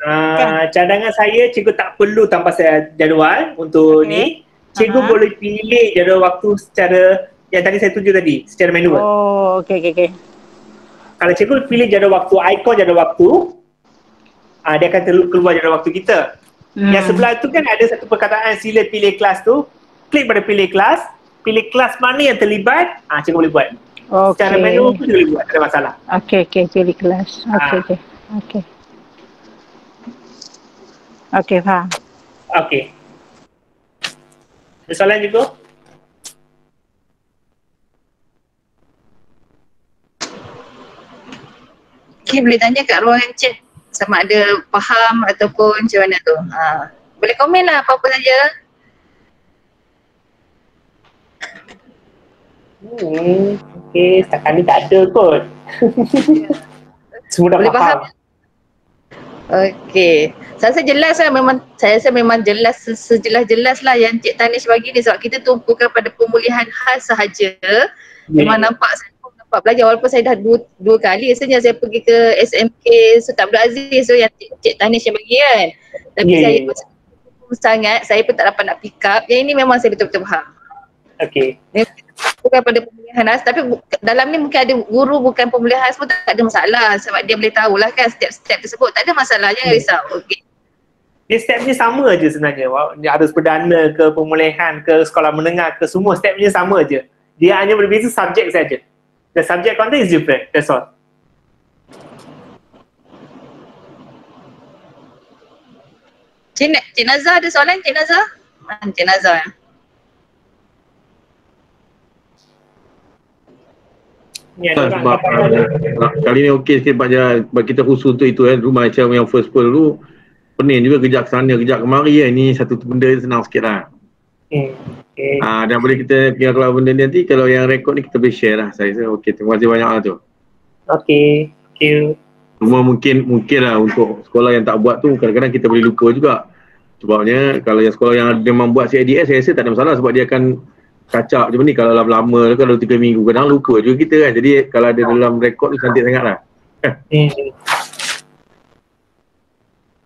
cadangan saya cikgu tak perlu tambah set jadual untuk ni. Cikgu boleh pilih jadual waktu secara yang tadi saya tunjuk tadi, secara manual. Oh, okey. Kalau cikgu pilih jadual waktu, ikon jadual waktu, dia akan keluar jadual waktu kita. Yang sebelah tu kan ada satu perkataan sila pilih kelas tu. Klik pada pilih kelas mana yang terlibat, cikgu boleh buat. Secara manual pun boleh buat, tak ada masalah. Okey, pilih kelas. Okey, faham. Okey. Ada soalan juga? Okay, boleh tanya kat ruangan chat sama ada faham ataupun macam mana tu. Boleh komen lah apa-apa saja. Okay, setakat ni tak ada kot. Semua dah boleh faham. Okey. Saya rasa jelas lah, saya rasa memang jelas sejelas-jelas lah yang Cik Tanish bagi ni sebab kita tumpukan pada pemulihan khas sahaja. Memang nampak belajar walaupun saya dah dua kali rasanya saya pergi ke SMK Sultan Abdul Aziz tu yang Cik Tanish yang bagi kan. Tapi saya sangat, saya pun tak dapat nak pick up. Yang ini memang saya betul-betul faham. Okey. Bukan pada pemulihan khas, tapi dalam ni mungkin ada guru bukan pemulihan khas pun tak ada masalah sebab dia boleh tahulah kan step-step tersebut. Tak ada masalah, jangan risau. Okey. Dia stepnya sama je sebenarnya. Harus perdana ke pemulihan ke sekolah menengah ke semua stepnya sama je. Dia hanya berbeza subjek saja. The subject content is different. That's all. Cik Nazar ada soalan? Cik Nazar? Cik Nazar. Sebab kali ni okey sikit sebab kita khusus untuk itu rumah macam yang first pearl tu pening juga kejap sana kejap kemari ni satu benda senang sikit lah. Dan boleh kita kalau benda ni nanti kalau yang rekod ni kita boleh share lah. Saya rasa okey, terima kasih banyak lah tu. Okey, thank you. Cuma mungkin lah untuk sekolah yang tak buat tu kadang-kadang kita boleh lupa juga. Sebabnya kalau yang sekolah yang memang buat CIDS saya rasa tak ada masalah sebab dia akan kacak macam ni kalau lama-lama kalau 3 minggu kadang lupa juga kita kan. Jadi kalau ada dalam rekod tu cantik sangat lah.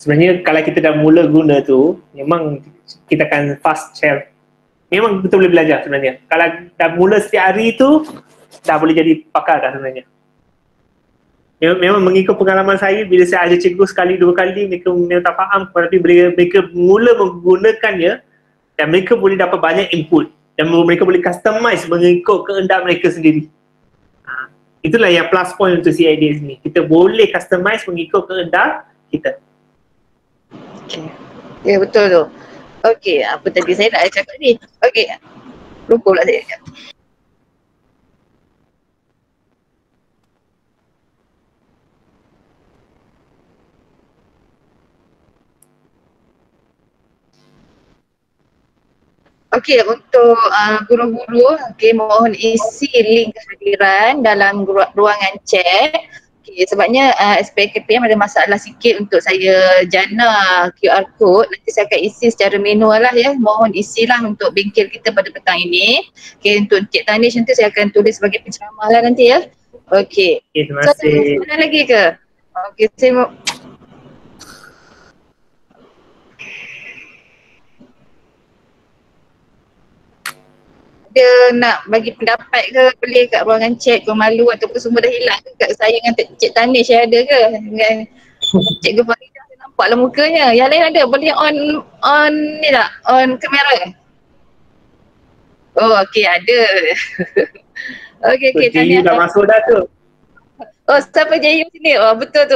Sebenarnya kalau kita dah mula guna tu memang kita akan fast share. Memang kita boleh belajar sebenarnya. Kalau dah mula setiap hari tu dah boleh jadi pakar dah sebenarnya. Memang mengikut pengalaman saya bila saya ajar cikgu sekali dua kali mereka memang tak faham tapi bila mereka mula menggunakannya dan mereka boleh dapat banyak input dan mereka boleh customize mengikut kehendak mereka sendiri. Itulah yang plus point untuk CIDS ni. Kita boleh customize mengikut kehendak kita. Okay. Ya betul tu. Okey, apa tadi saya nak cakap ni? Okey. Lupa pula saya cakap. Okey, untuk guru-guru, okey, mohon isi link kehadiran dalam ruangan chat. Okay, sebabnya SPKPM ada masalah sikit untuk saya jana QR code. Nanti saya akan isi secara manual lah ya. Mohon isilah untuk bengkel kita pada petang ini. Okay, untuk Encik Tanish nanti saya akan tulis sebagai penceramah lah nanti ya. Okay. Terima So, kasih. ada lagi ke? Okay, saya mau dia nak bagi pendapat ke, boleh kat ruangan chat ke, malu ataupun semua dah hilang ke kat saya dengan Cik Tanish ada ke, dengan Cikgu Faridah saya nampaklah mukanya. Yang lain ada, boleh on ni tak, on kamera? Oh okey ada. Okey Jayu dah masuk dah tu. Oh siapa Jayu sini? Oh betul tu.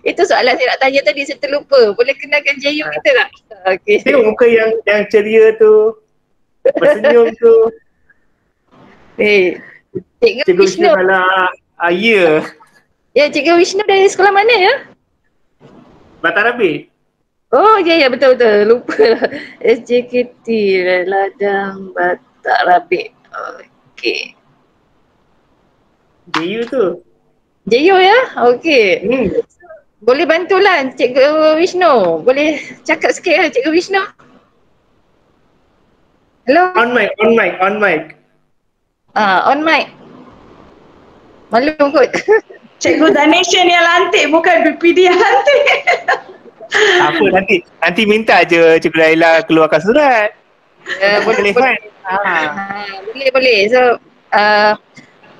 Itu soalan saya nak tanya tadi, saya terlupa. Boleh kenalkan Jayu kita tak? Okey. Tengok muka yang ceria tu, bersenyum tu. Cikgu Vishnu. Ya. Ya, Cikgu Vishnu dari sekolah mana ya? Matarabi. Oh ya betul. Lupa lah. SJKT Ladang Matarabi. Okey. Jayu tu. Jayu ya? Okey. Boleh bantulah Cikgu Vishnu. Boleh cakap sikit lah Cikgu Vishnu. Hello? On mic. On mic. Malu kot. Cikgu Danishan yang lantik, bukan BPD yang lantik. Apa nanti minta je Cikgu Laila keluarkan surat. Boleh. Boleh. So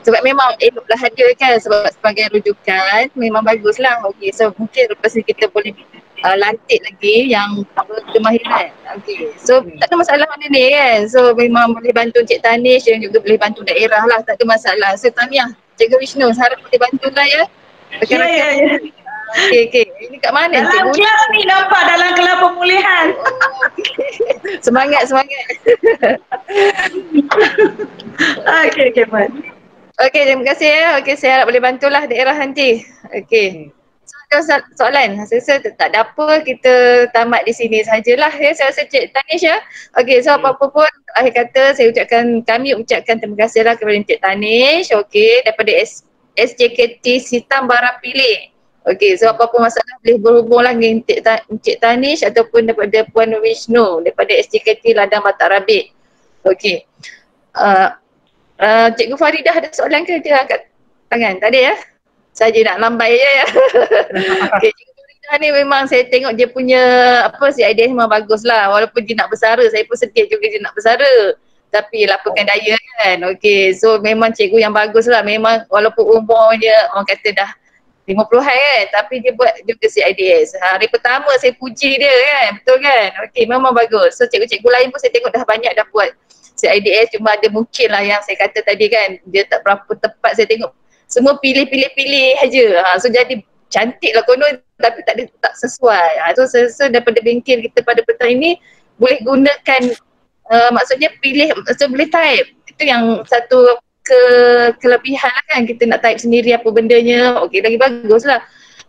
sebab memang eloklah hadir kan, sebab sebagai rujukan memang baguslah. Okey, so mungkin lepas ni kita boleh lantik lagi yang kemahiran. Okey, so tak ada masalah mana ni kan. So memang boleh bantu Cik Tanish dan juga boleh bantu daerah lah, tak ada masalah. So tahniah Cikgu Vishnu, harap boleh bantulah ya. Ya. Okey. Ini kat mana? Dalam kelas ni nampak, dalam kelas pemulihan. Semangat. Okey, Mat. Okey, terima kasih ya. Okey, saya harap boleh bantulah daerah nanti. Okey. So, ada soalan? Saya rasa tak ada apa, kita tamat di sini sajalah ya. Saya rasa Cik Tanish ya. Okey, so apa-apa pun akhir kata kami ucapkan terima kasihlah kepada Cik Tanish. Okey, daripada SJKT Sitam Barapilih. Okey, so apa-apa masalah boleh berhubunglah dengan Cik Tanish ataupun daripada Puan Vishnu daripada SJKT Ladang Matarabi. Okey. Cikgu Faridah ada soalan ke? Dia angkat tangan. Tak ada ya? Saja nak lambai je ya. Okay, Cikgu Faridah ni memang saya tengok dia punya idea memang bagus lah. Walaupun dia nak bersara, saya pun sedih juga dia nak bersara. Tapi lapakan daya kan. Okay, so memang cikgu yang bagus lah. Memang walaupun umurnya orang kata dah 50-an kan, tapi dia buat juga CIDS. Hari pertama saya puji dia kan, betul kan? Okay, memang bagus. So cikgu-cikgu lain pun saya tengok dah banyak dah buat CIDS, cuma ada mungkin lah yang saya kata tadi kan, dia tak berapa tepat. Saya tengok semua pilih aja. So jadi cantik lah konon tapi tak sesuai. So saya rasa daripada bengkel kita pada petang ini boleh gunakan maksudnya pilih, boleh type. Itu yang satu kelebihan lah kan, kita nak type sendiri apa bendanya. Okey, lagi bagus lah.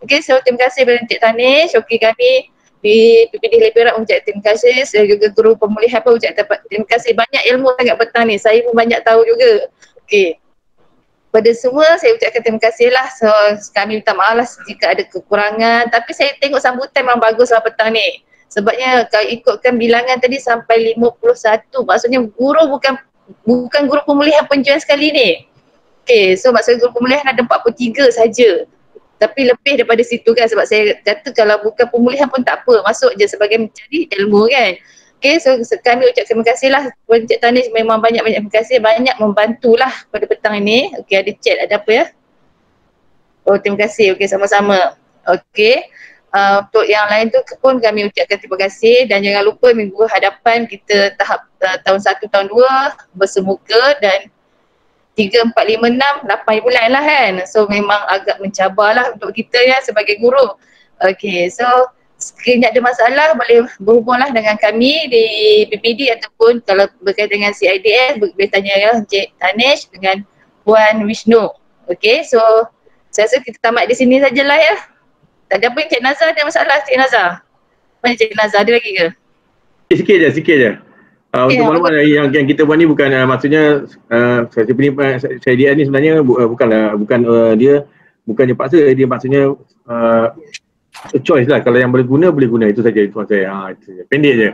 Okey, so terima kasih kepada Encik Tanish. Okey, kami di PPD Leberat ucap terima kasih. Saya juga guru pemulihan pun ucap terima kasih. Banyak ilmu sangat petang ni, saya pun banyak tahu juga. Okey, pada semua saya ucapkan terima kasih lah. So kami minta maaf lah jika ada kekurangan, tapi saya tengok sambutan memang bagus lah petang ni. Sebabnya kalau ikutkan bilangan tadi sampai 51, maksudnya guru bukan guru pemulihan penjualan sekali ni. Okay, so maksudnya guru pemulihan ada 43 saja. Tapi lebih daripada situ kan, sebab saya kata kalau bukan pemulihan pun tak apa, masuk je sebagai mencari ilmu kan. Okay, so kami ucap terima kasih lah kepada Encik Tanish, memang banyak-banyak terima kasih, banyak membantulah pada petang ini. Okay, ada chat, ada apa ya? Oh, terima kasih. Okay, sama-sama. Okay, untuk yang lain tu pun kami ucapkan terima kasih dan jangan lupa minggu hadapan kita tahap tahun 1, tahun 2 bersemuka dan 3, 4, 5, 6, 8 bulan lah kan. So memang agak mencabarlah untuk kita ya sebagai guru. Okay, so sekiranya ada masalah boleh berhubunglah dengan kami di PPD ataupun kalau berkaitan dengan CIDS boleh tanya ya Encik Tanish dengan Puan Vishnu. Okay, so saya rasa kita tamat di sini sajalah ya. Tak ada apa, Encik Nazar ada masalah Encik Nazar? Mana Encik Nazar, ada lagi ke? Sikit je. Untuk maklumat yang kita buat ni bukan maksudnya saya ni CIDS ni sebenarnya bukan dia Bukannya paksa, dia maksudnya a choice lah. Kalau yang boleh guna, itu saja tuan saya. Itu saja. Pendek je.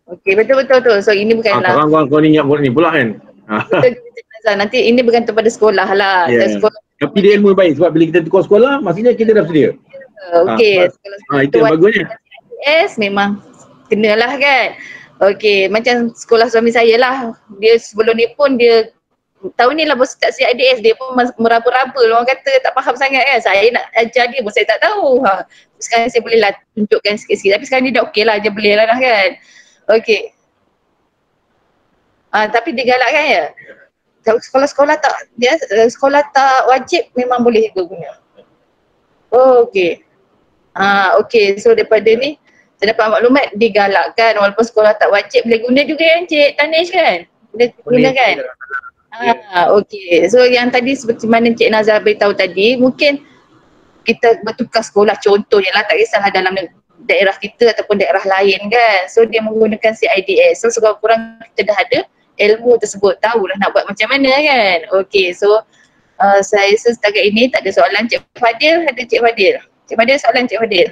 Okey, betul. So ini bukanlah. Sekarang kau ni ingat buat ni pula kan. Betul, Cik Nazar. Nanti ini bergantung pada sekolah lah. Sekolah. Tapi dia ilmu baik sebab bila kita tukar sekolah, maksudnya kita dah sedia. Okey. Itu yang bagusnya. Yes, memang kenalah kan. Okey, macam sekolah suami saya lah. Dia sebelum ni pun dia tahun ni lah baru start CIDS, dia pun meraba-raba, orang kata tak faham sangat kan. Saya nak ajar dia pun saya tak tahu. Sekarang saya boleh lah tunjukkan sikit-sikit. Tapi sekarang ni dah okey lah, dia boleh lah dah kan. Okey. Tapi dia galak kan ya? Sekolah-sekolah tak wajib memang boleh guna. Okey. Okey, so daripada ni saya dapat maklumat digalakkan walaupun sekolah tak wajib boleh guna juga kan Cik Tanish kan? Boleh guna kan? Okey. So yang tadi seperti mana Cik Nazar beritahu tadi, mungkin kita bertukar sekolah contohnya lah, tak kisahlah dalam daerah kita ataupun daerah lain kan. So dia menggunakan CIDS. So sekurang-kurang kita dah ada ilmu tersebut, tahulah nak buat macam mana kan. Okey, so saya rasa setakat ini tak ada soalan. Cik Fadil, ada Cik Fadil? Cik Fadil, soalan Cik Fadil?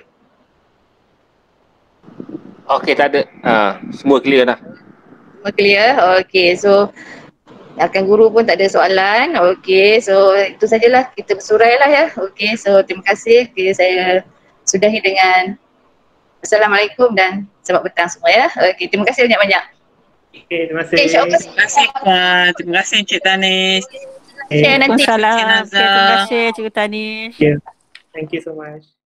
Okey, tak ada. Semua clear dah. Semua clear? Okey, so akan guru pun tak ada soalan. Okey, so itu sajalah, kita bersurai lah ya. Okey, so terima kasih. Okay, saya sudahi dengan Assalamualaikum dan selamat petang semua ya. Okey, terima kasih banyak-banyak. Okey, terima kasih. Terima kasih Puan. Terima kasih Encik Tanish. Nanti. Waalaikumsalam. Terima kasih Cik Tanish. Thank you so much.